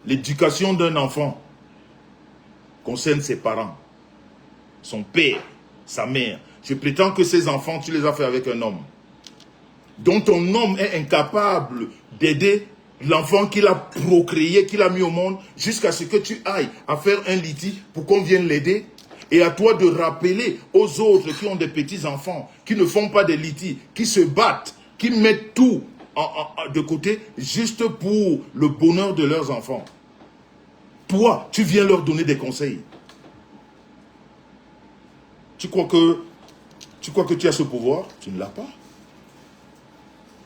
L'éducation d'un enfant concerne ses parents, son père, sa mère. Je prétends que ces enfants, tu les as fait avec un homme. Donc ton homme est incapable d'aider l'enfant qu'il a procréé, qu'il a mis au monde, jusqu'à ce que tu ailles à faire un litige pour qu'on vienne l'aider. Et à toi de rappeler aux autres qui ont des petits-enfants, qui ne font pas des litiges, qui se battent, qui mettent tout de côté, juste pour le bonheur de leurs enfants. Toi, tu viens leur donner des conseils. Tu crois que tu as ce pouvoir? Tu ne l'as pas.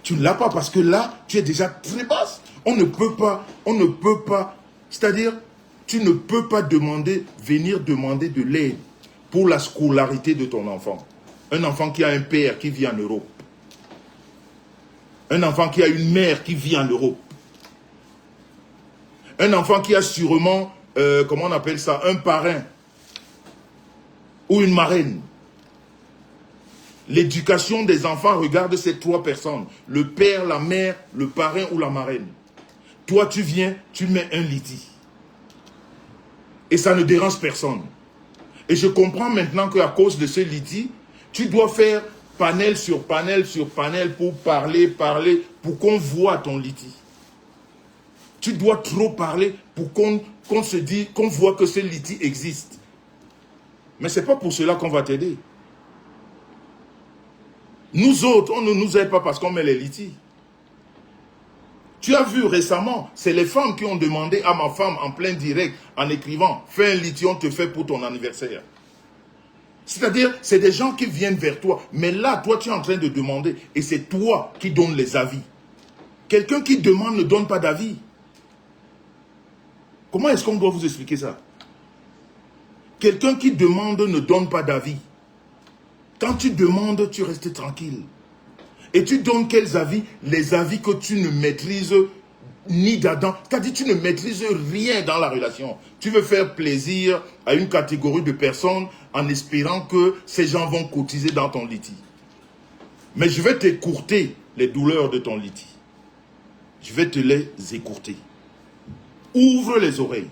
Tu ne l'as pas parce que là, tu es déjà très basse. On ne peut pas, c'est-à-dire, tu ne peux pas venir demander de l'aide pour la scolarité de ton enfant. Un enfant qui a un père qui vit en Europe. Un enfant qui a une mère qui vit en Europe. Un enfant qui a sûrement, comment on appelle ça, un parrain ou une marraine. L'éducation des enfants regarde ces trois personnes. Le père, la mère, le parrain ou la marraine. Toi, tu viens, tu mets un litige. Et ça ne dérange personne. Et je comprends maintenant qu'à cause de ce litige, tu dois faire panel sur panel sur panel pour parler, pour qu'on voit ton litige. Tu dois trop parler pour qu'on se dise, qu'on voit que ce litige existe. Mais ce n'est pas pour cela qu'on va t'aider. Nous autres, on ne nous aide pas parce qu'on met les litiges. Tu as vu récemment, c'est les femmes qui ont demandé à ma femme en plein direct, en écrivant, fais un litige, on te fait pour ton anniversaire. C'est-à-dire, c'est des gens qui viennent vers toi. Mais là, toi, tu es en train de demander, et c'est toi qui donnes les avis. Quelqu'un qui demande ne donne pas d'avis. Comment est-ce qu'on doit vous expliquer ça? Quelqu'un qui demande ne donne pas d'avis. Quand tu demandes, tu restes tranquille. Et tu donnes quels avis? Les avis que tu ne maîtrises ni d'Adam. C'est-à-dire tu ne maîtrises rien dans la relation. Tu veux faire plaisir à une catégorie de personnes en espérant que ces gens vont cotiser dans ton litige. Mais je vais t'écourter les douleurs de ton litige. Je vais te les écourter. Ouvre les oreilles.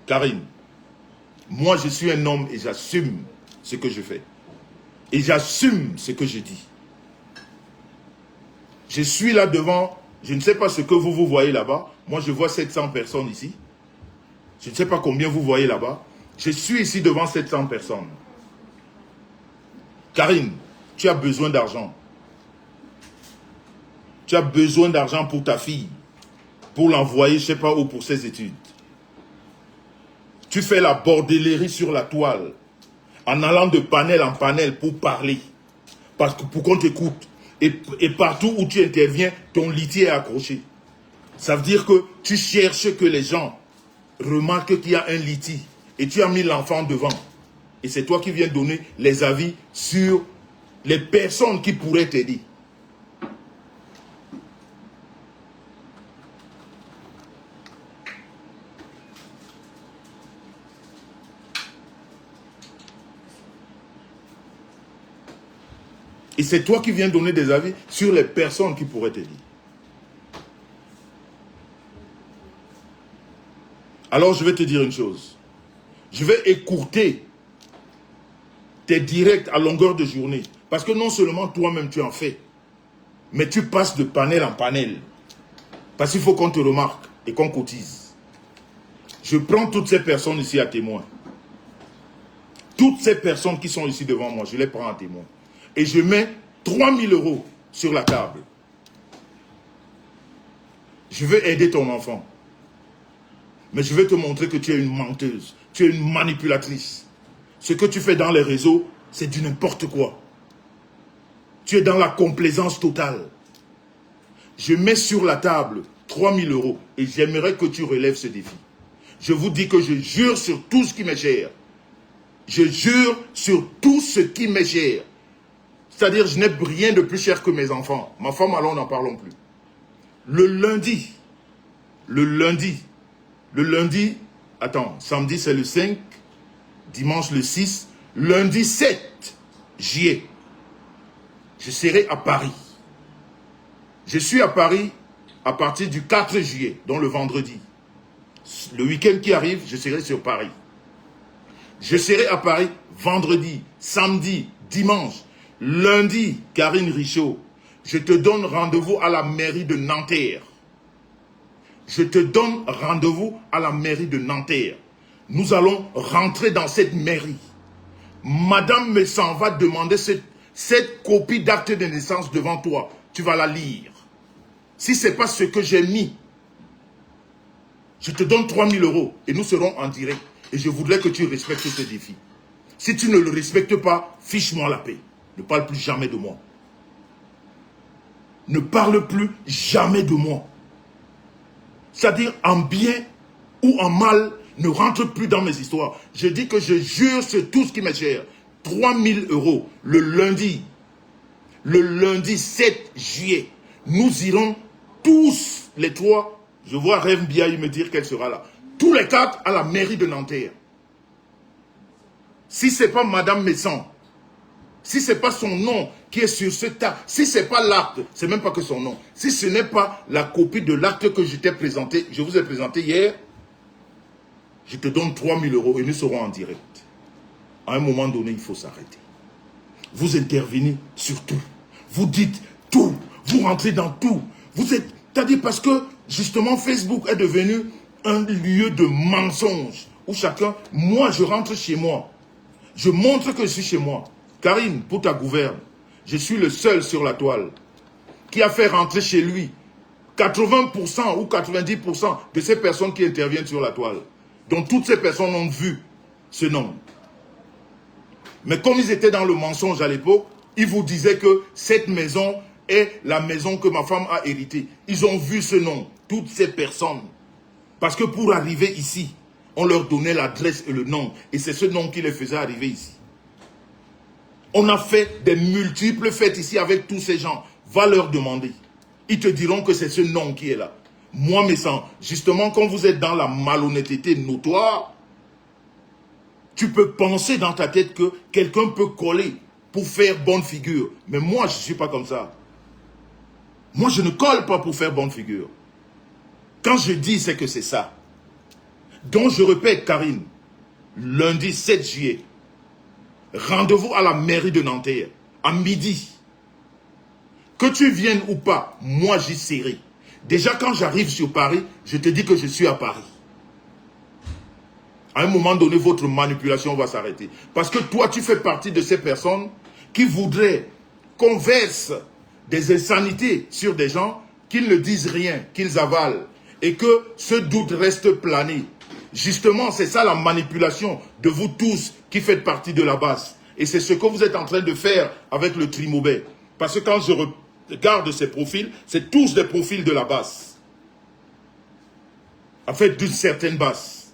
Karine, moi je suis un homme et j'assume ce que je fais. Et j'assume ce que je dis. Je suis là devant, je ne sais pas ce que vous voyez là-bas. Moi, je vois 700 personnes ici. Je ne sais pas combien vous voyez là-bas. Je suis ici devant 700 personnes. Karine, tu as besoin d'argent. Tu as besoin d'argent pour ta fille. Pour l'envoyer, je ne sais pas où, pour ses études. Tu fais la bordellerie sur la toile. En allant de panel en panel pour parler. Parce que pour qu'on t'écoute. Et partout où tu interviens, ton litier est accroché. Ça veut dire que tu cherches que les gens remarquent qu'il y a un litier. Et tu as mis l'enfant devant. Et c'est toi qui viens donner les avis sur les personnes qui pourraient t'aider. Et c'est toi qui viens donner des avis sur les personnes qui pourraient t'aider. Alors je vais te dire une chose. Je vais écourter tes directs à longueur de journée. Parce que non seulement toi-même tu en fais, mais tu passes de panel en panel. Parce qu'il faut qu'on te remarque et qu'on cotise. Je prends toutes ces personnes ici à témoin. Toutes ces personnes qui sont ici devant moi, je les prends à témoin. Et je mets 3 000 € sur la table. Je veux aider ton enfant. Mais je vais te montrer que tu es une menteuse. Tu es une manipulatrice. Ce que tu fais dans les réseaux, c'est du n'importe quoi. Tu es dans la complaisance totale. Je mets sur la table 3 000 € et j'aimerais que tu relèves ce défi. Je vous dis que je jure sur tout ce qui m'est cher. Je jure sur tout ce qui m'est cher. C'est-à-dire, je n'ai rien de plus cher que mes enfants. Ma femme, alors, n'en parlons plus. Le lundi, attends, samedi c'est le 5, dimanche le 6, lundi 7 juillet, je serai à Paris. Je suis à Paris à partir du 4 juillet, donc le vendredi. Le week-end qui arrive, je serai sur Paris. Je serai à Paris vendredi, samedi, dimanche. Lundi, Karine Richaud, je te donne rendez-vous à la mairie de Nanterre. Je te donne rendez-vous à la mairie de Nanterre. Nous allons rentrer dans cette mairie. Madame Messan va demander cette copie d'acte de naissance devant toi. Tu vas la lire. Si ce n'est pas ce que j'ai mis, je te donne 3 000 € et nous serons en direct. Et je voudrais que tu respectes ce défi. Si tu ne le respectes pas, fiche-moi la paix. Ne parle plus jamais de moi. Ne parle plus jamais de moi. C'est-à-dire en bien ou en mal, ne rentre plus dans mes histoires. Je dis que je jure sur tout ce qui m'est cher. 3 000 € le lundi 7 juillet. Nous irons tous les trois. Je vois Rêve Biaï me dire qu'elle sera là. Tous les 4 à la mairie de Nanterre. Si ce n'est pas Madame Messan, si ce n'est pas son nom qui est sur ce tas, si ce n'est pas l'acte, ce n'est même pas que son nom, si ce n'est pas la copie de l'acte que je t'ai présenté, je vous ai présenté hier, je te donne 3 000 € et nous serons en direct. À un moment donné, il faut s'arrêter. Vous intervenez sur tout. Vous dites tout. Vous rentrez dans tout. Vous êtes... C'est-à-dire parce que, justement, Facebook est devenu un lieu de mensonges où chacun... Moi, je rentre chez moi. Je montre que je suis chez moi. Karine, pour ta gouverne, je suis le seul sur la toile qui a fait rentrer chez lui 80% ou 90% de ces personnes qui interviennent sur la toile. Donc toutes ces personnes ont vu ce nom. Mais comme ils étaient dans le mensonge à l'époque, ils vous disaient que cette maison est la maison que ma femme a héritée. Ils ont vu ce nom, toutes ces personnes. Parce que pour arriver ici, on leur donnait l'adresse et le nom. Et c'est ce nom qui les faisait arriver ici. On a fait des multiples fêtes ici avec tous ces gens. Va leur demander. Ils te diront que c'est ce nom qui est là. Moi, mes sangs, justement, quand vous êtes dans la malhonnêteté notoire, tu peux penser dans ta tête que quelqu'un peut coller pour faire bonne figure. Mais moi, je ne suis pas comme ça. Moi, je ne colle pas pour faire bonne figure. Quand je dis, c'est que c'est ça. Donc, je répète, Karine, lundi 7 juillet, rendez-vous à la mairie de Nanterre, à midi. Que tu viennes ou pas, moi, j'y serai. Déjà, quand j'arrive sur Paris, je te dis que je suis à Paris. À un moment donné, votre manipulation va s'arrêter. Parce que toi, tu fais partie de ces personnes qui voudraient qu'on verse des insanités sur des gens, qu'ils ne disent rien, qu'ils avalent, et que ce doute reste plané. Justement, c'est ça la manipulation de vous tous qui faites partie de la base. Et c'est ce que vous êtes en train de faire avec le Trimobet. Parce que quand garde ces profils, c'est tous des profils de la base. En fait, d'une certaine base.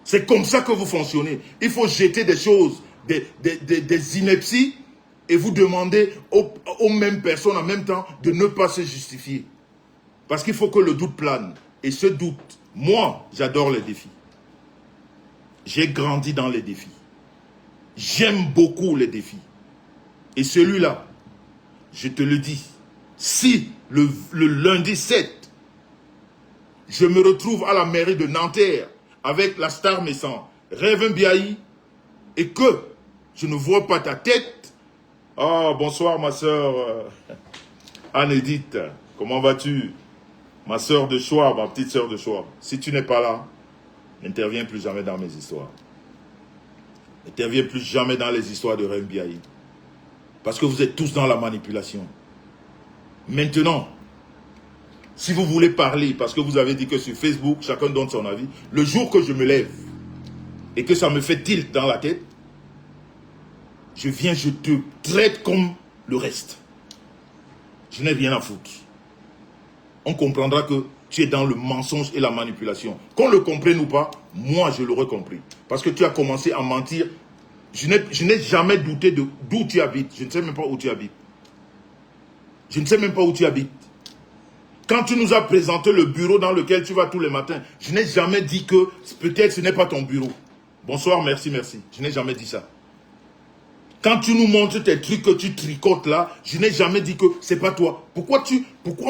C'est comme ça que vous fonctionnez. Il faut jeter des choses, des inepties, et vous demander aux mêmes personnes en même temps de ne pas se justifier. Parce qu'il faut que le doute plane. Et ce doute, moi, j'adore les défis. J'ai grandi dans les défis. J'aime beaucoup les défis. Et celui-là, je te le dis, si le lundi 7, je me retrouve à la mairie de Nanterre avec la star Messan, Rêve Biaï, et que je ne vois pas ta tête. Ah, bonsoir ma soeur Anne-Edith, comment vas-tu? Ma soeur de choix, ma petite soeur de choix. Si tu n'es pas là, n'interviens plus jamais dans mes histoires. N'interviens plus jamais dans les histoires de Rêve Biaï. Parce que vous êtes tous dans la manipulation. Maintenant, si vous voulez parler, parce que vous avez dit que sur Facebook, chacun donne son avis, le jour que je me lève et que ça me fait tilt dans la tête, je viens, je te traite comme le reste. Je n'ai rien à foutre. On comprendra que tu es dans le mensonge et la manipulation. Qu'on le comprenne ou pas, moi je l'aurais compris. Parce que tu as commencé à mentir. Je n'ai jamais douté d'où tu habites. Je ne sais même pas où tu habites. Je ne sais même pas où tu habites. Quand tu nous as présenté le bureau dans lequel tu vas tous les matins, je n'ai jamais dit que peut-être ce n'est pas ton bureau. Bonsoir, merci, merci. Je n'ai jamais dit ça. Quand tu nous montres tes trucs que tu tricotes là, je n'ai jamais dit que c'est pas toi. Pourquoi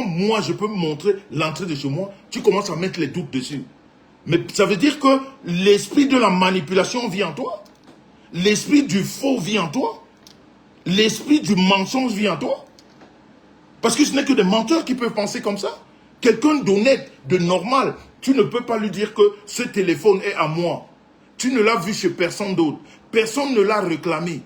moi je peux me montrer l'entrée de chez moi, tu commences à mettre les doutes dessus. Mais ça veut dire que l'esprit de la manipulation vit en toi. L'esprit du faux vit en toi. L'esprit du mensonge vit en toi. Parce que ce n'est que des menteurs qui peuvent penser comme ça. Quelqu'un d'honnête, de normal, tu ne peux pas lui dire que ce téléphone est à moi. Tu ne l'as vu chez personne d'autre. Personne ne l'a réclamé.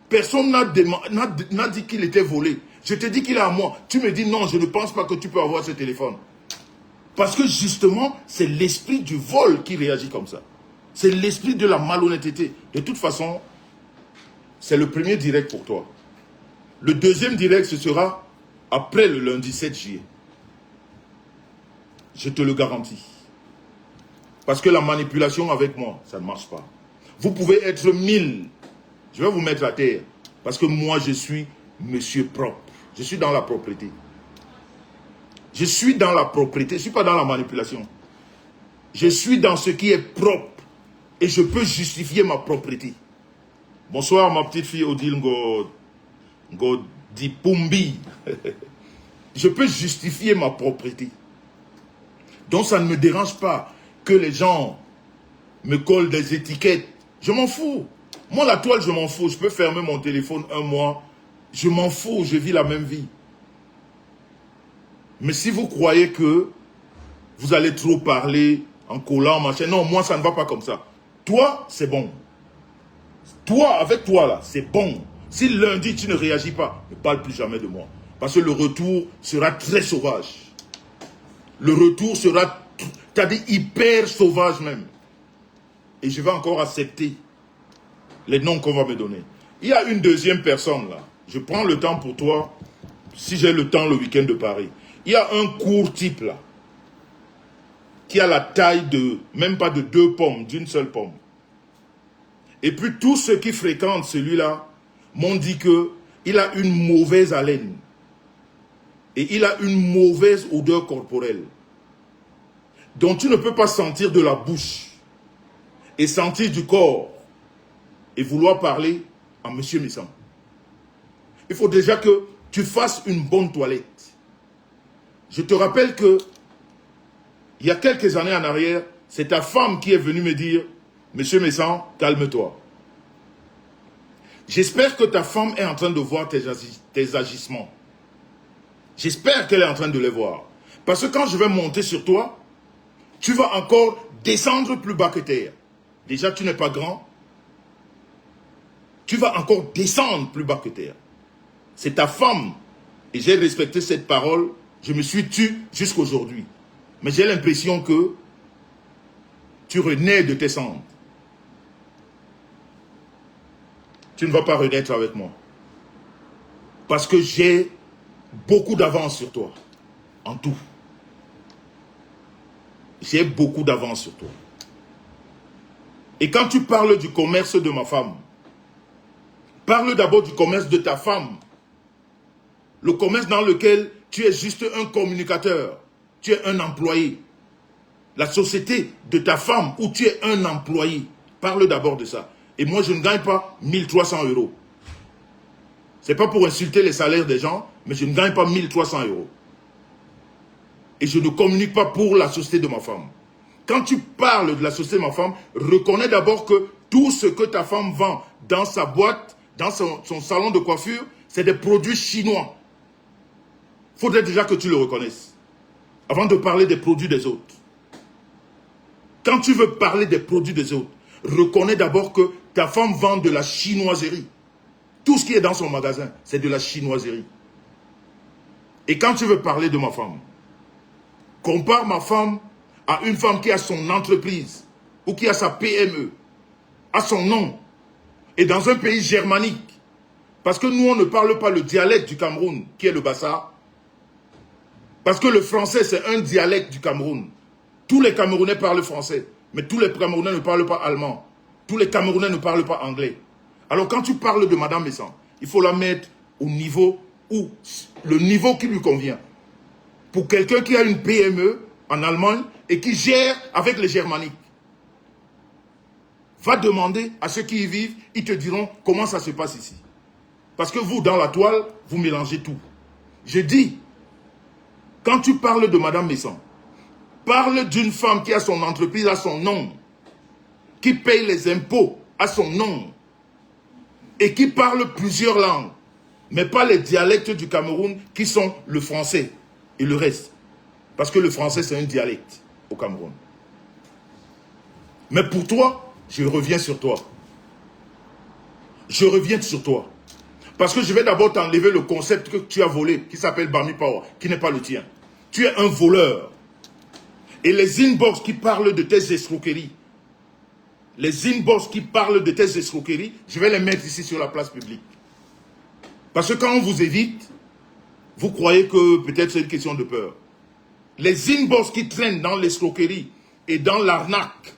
Personne n'a dit qu'il était volé. Je te dis qu'il est à moi. Tu me dis non, je ne pense pas que tu peux avoir ce téléphone. Parce que justement, c'est l'esprit du vol qui réagit comme ça. C'est l'esprit de la malhonnêteté. De toute façon, c'est le premier direct pour toi. Le deuxième direct, ce sera après le lundi 7 juillet. Je te le garantis. Parce que la manipulation avec moi, ça ne marche pas. Vous pouvez être 1000. Je vais vous mettre à terre. Parce que moi, je suis monsieur propre. Je suis dans la propreté. Je suis dans la propreté. Je ne suis pas dans la manipulation. Je suis dans ce qui est propre. Et je peux justifier ma propreté. Bonsoir, ma petite fille Odile Ngodipumbi. Je peux justifier ma propreté. Donc, ça ne me dérange pas que les gens me collent des étiquettes. Je m'en fous. Moi, la toile, je m'en fous. Je peux fermer mon téléphone un mois. Je m'en fous. Je vis la même vie. Mais si vous croyez que vous allez trop parler en collant, machin. Non, moi, ça ne va pas comme ça. Toi, c'est bon. Toi, avec toi, là, c'est bon. Si lundi, tu ne réagis pas, ne parle plus jamais de moi. Parce que le retour sera très sauvage. Le retour sera, c'est-à-dire hyper sauvage même. Et je vais encore accepter les noms qu'on va me donner. Il y a une deuxième personne là. Je prends le temps pour toi, si j'ai le temps le week-end de Paris. Il y a un court type là, qui a la taille de, même pas de 2 pommes, d'une seule pomme. Et puis tous ceux qui fréquentent celui-là m'ont dit qu'il a une mauvaise haleine. Et il a une mauvaise odeur corporelle. Donc tu ne peux pas sentir de la bouche et sentir du corps et vouloir parler à Monsieur Messan. Il faut déjà que tu fasses une bonne toilette. Je te rappelle que il y a quelques années en arrière, c'est ta femme qui est venue me dire « Monsieur Messan, calme-toi ». J'espère que ta femme est en train de voir tes agissements. J'espère qu'elle est en train de les voir. Parce que quand je vais monter sur toi, tu vas encore descendre plus bas que terre. Déjà, tu n'es pas grand. Tu vas encore descendre plus bas que terre. C'est ta femme. Et j'ai respecté cette parole. Je me suis tu jusqu'à aujourd'hui. Mais j'ai l'impression que tu renais de tes cendres. Tu ne vas pas renaître avec moi. Parce que j'ai beaucoup d'avance sur toi. En tout. J'ai beaucoup d'avance sur toi. Et quand tu parles du commerce de ma femme, parle d'abord du commerce de ta femme. Le commerce dans lequel tu es juste un communicateur. Tu es un employé. La société de ta femme où tu es un employé. Parle d'abord de ça. Et moi, je ne gagne pas 1300 €. Ce n'est pas pour insulter les salaires des gens, mais je ne gagne pas 1300 €. Et je ne communique pas pour la société de ma femme. Quand tu parles de la société de ma femme, reconnais d'abord que tout ce que ta femme vend dans sa boîte, dans son salon de coiffure, c'est des produits chinois. Il faudrait déjà que tu le reconnaisses, avant de parler des produits des autres. Quand tu veux parler des produits des autres, reconnais d'abord que ta femme vend de la chinoiserie. Tout ce qui est dans son magasin, c'est de la chinoiserie. Et quand tu veux parler de ma femme, compare ma femme à une femme qui a son entreprise ou qui a sa PME, a son nom, et dans un pays germanique. Parce que nous, on ne parle pas le dialecte du Cameroun, qui est le Bassa. Parce que le français, c'est un dialecte du Cameroun. Tous les Camerounais parlent français, mais tous les Camerounais ne parlent pas allemand. Tous les Camerounais ne parlent pas anglais. Alors quand tu parles de Madame Messan, il faut la mettre au niveau où, le niveau qui lui convient. Pour quelqu'un qui a une PME en Allemagne et qui gère avec les Germaniques. Va demander à ceux qui y vivent, ils te diront comment ça se passe ici. Parce que vous, dans la toile, vous mélangez tout. Je dis, quand tu parles de Madame Messan, parle d'une femme qui a son entreprise à son nom, qui paye les impôts à son nom, et qui parle plusieurs langues, mais pas les dialectes du Cameroun qui sont le français et le reste. Parce que le français, c'est un dialecte au Cameroun. Mais pour toi, je reviens sur toi. Je reviens sur toi. Parce que je vais d'abord t'enlever le concept que tu as volé, qui s'appelle Bami Power, qui n'est pas le tien. Tu es un voleur. Et les inbox qui parlent de tes escroqueries, les inbox qui parlent de tes escroqueries, je vais les mettre ici sur la place publique. Parce que quand on vous évite, vous croyez que peut-être c'est une question de peur. Les inbox qui traînent dans l'escroquerie et dans l'arnaque,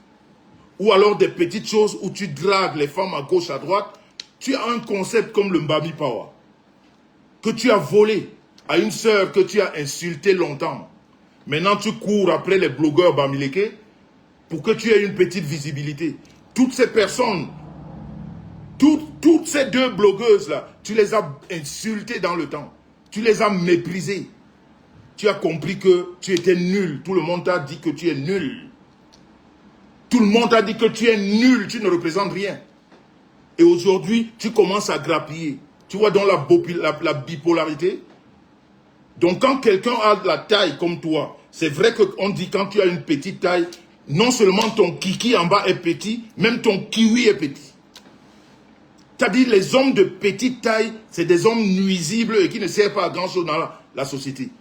ou alors des petites choses où tu dragues les femmes à gauche, à droite, tu as un concept comme le Mbami Power, que tu as volé à une sœur que tu as insultée longtemps. Maintenant, tu cours après les blogueurs Bamileke pour que tu aies une petite visibilité. Toutes ces personnes, toutes ces deux blogueuses-là, tu les as insultées dans le temps. Tu les as méprisées. Tu as compris que tu étais nul. Tout le monde t'a dit que tu es nul. Tout le monde t'a dit que tu es nul, tu ne représentes rien. Et aujourd'hui, tu commences à grappiller. Tu vois donc la bipolarité. Donc quand quelqu'un a de la taille comme toi, c'est vrai qu'on dit quand tu as une petite taille, non seulement ton kiki en bas est petit, même ton kiwi est petit. C'est-à-dire les hommes de petite taille, c'est des hommes nuisibles et qui ne servent pas à grand chose dans la société.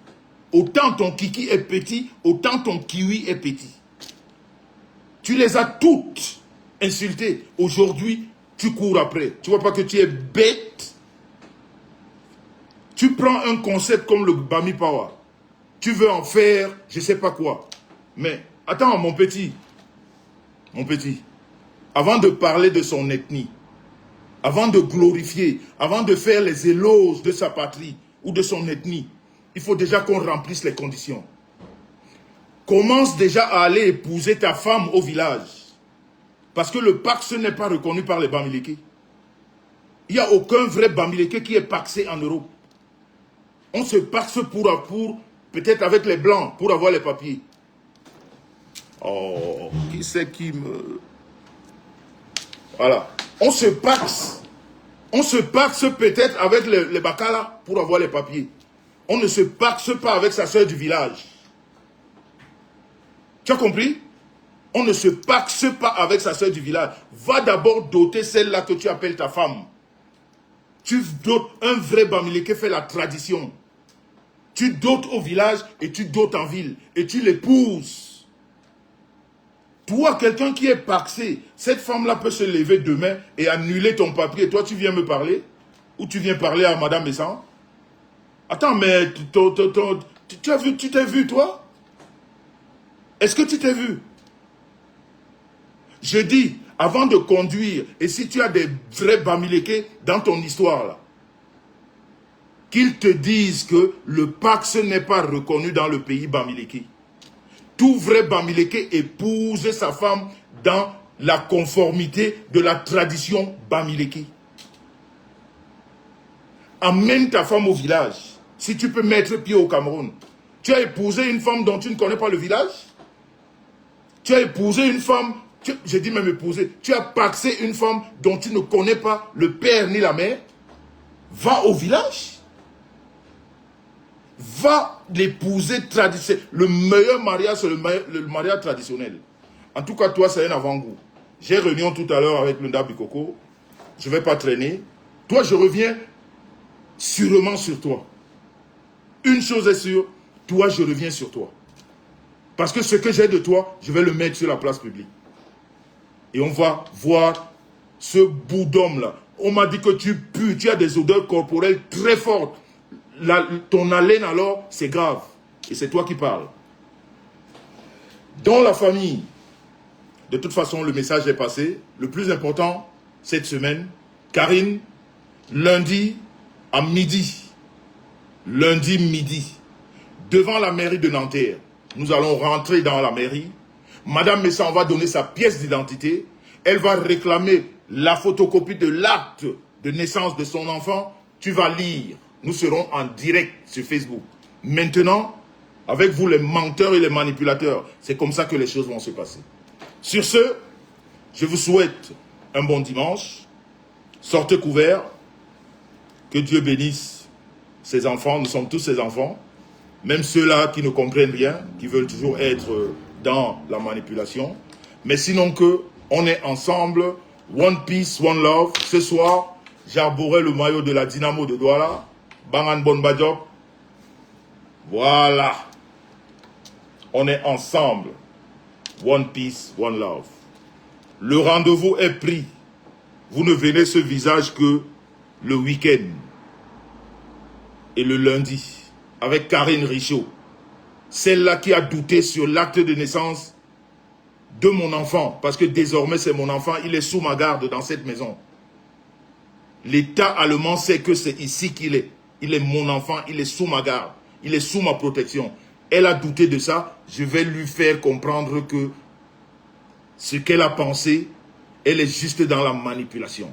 Autant ton kiki est petit, autant ton kiwi est petit. Tu les as toutes insultées. Aujourd'hui, tu cours après. Tu vois pas que tu es bête. Tu prends un concept comme le Bami Power. Tu veux en faire je sais pas quoi. Mais attends, mon petit. Avant de parler de son ethnie, avant de glorifier, avant de faire les éloges de sa patrie ou de son ethnie, il faut déjà qu'on remplisse les conditions. Commence déjà à aller épouser ta femme au village. Parce que le Pax n'est pas reconnu par les Bamileke. Il n'y a aucun vrai Bamileke qui est paxé en Europe. On se paxe pour peut-être avec les Blancs, pour avoir les papiers. Oh, qui c'est qui me... Voilà. On se paxe. On se paxe peut-être avec les Bakala pour avoir les papiers. On ne se paxe pas avec sa soeur du village. Tu as compris? On ne se paxe pas avec sa soeur du village. Va d'abord doter celle-là que tu appelles ta femme. Tu dotes un vrai Bamileke fait la tradition. Tu dotes au village et tu dotes en ville. Et tu l'épouses. Toi, quelqu'un qui est paxé, cette femme-là peut se lever demain et annuler ton papier. Et toi, tu viens me parler? Ou tu viens parler à Madame Messan? Attends, mais tu t'es vu, toi? Est-ce que tu t'es vu? Je dis, avant de conduire, et si tu as des vrais Bamileke dans ton histoire, là, qu'ils te disent que le Pax n'est pas reconnu dans le pays Bamileke. Tout vrai Bamileke épouse sa femme dans la conformité de la tradition Bamileke. Amène ta femme au village. Si tu peux mettre pied au Cameroun. Tu as épousé une femme dont tu ne connais pas le village? Tu as épousé une femme, je dis même épousé, tu as paxé une femme dont tu ne connais pas le père ni la mère? Va au village. Va l'épouser traditionnel. Le meilleur mariage, c'est le mariage traditionnel. En tout cas, toi, c'est un avant-goût. J'ai réunion tout à l'heure avec Lunda Bikoko. Je ne vais pas traîner. Toi, je reviens sûrement sur toi. Une chose est sûre, toi, je reviens sur toi. Parce que ce que j'ai de toi, je vais le mettre sur la place publique. Et on va voir ce bout d'homme-là. On m'a dit que tu pues, tu as des odeurs corporelles très fortes. Ton haleine alors, c'est grave. Et c'est toi qui parles. Dans la famille, de toute façon, le message est passé. Le plus important, cette semaine, Karine, lundi à midi, devant la mairie de Nanterre, nous allons rentrer dans la mairie. Madame Messa, on va donner sa pièce d'identité. Elle va réclamer la photocopie de l'acte de naissance de son enfant. Tu vas lire. Nous serons en direct sur Facebook. Maintenant, avec vous les menteurs et les manipulateurs, c'est comme ça que les choses vont se passer. Sur ce, je vous souhaite un bon dimanche. Sortez couverts. Que Dieu bénisse ses enfants. Nous sommes tous ses enfants. Même ceux-là qui ne comprennent rien, qui veulent toujours être dans la manipulation. Mais sinon que on est ensemble. One peace, one love. Ce soir, j'arborerai le maillot de la Dynamo de Douala. Bangan Bonbadjok. Voilà. On est ensemble. One peace, one love. Le rendez-vous est pris. Vous ne venez ce visage que le week-end. Et le lundi. Avec Karine Richaud. Celle-là qui a douté sur l'acte de naissance de mon enfant. Parce que désormais c'est mon enfant. Il est sous ma garde dans cette maison. L'État allemand sait que c'est ici qu'il est. Il est mon enfant, il est sous ma garde, il est sous ma protection. Elle a douté de ça, je vais lui faire comprendre que ce qu'elle a pensé, elle est juste dans la manipulation.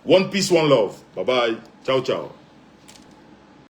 One peace, one love. Bye bye. Ciao, ciao.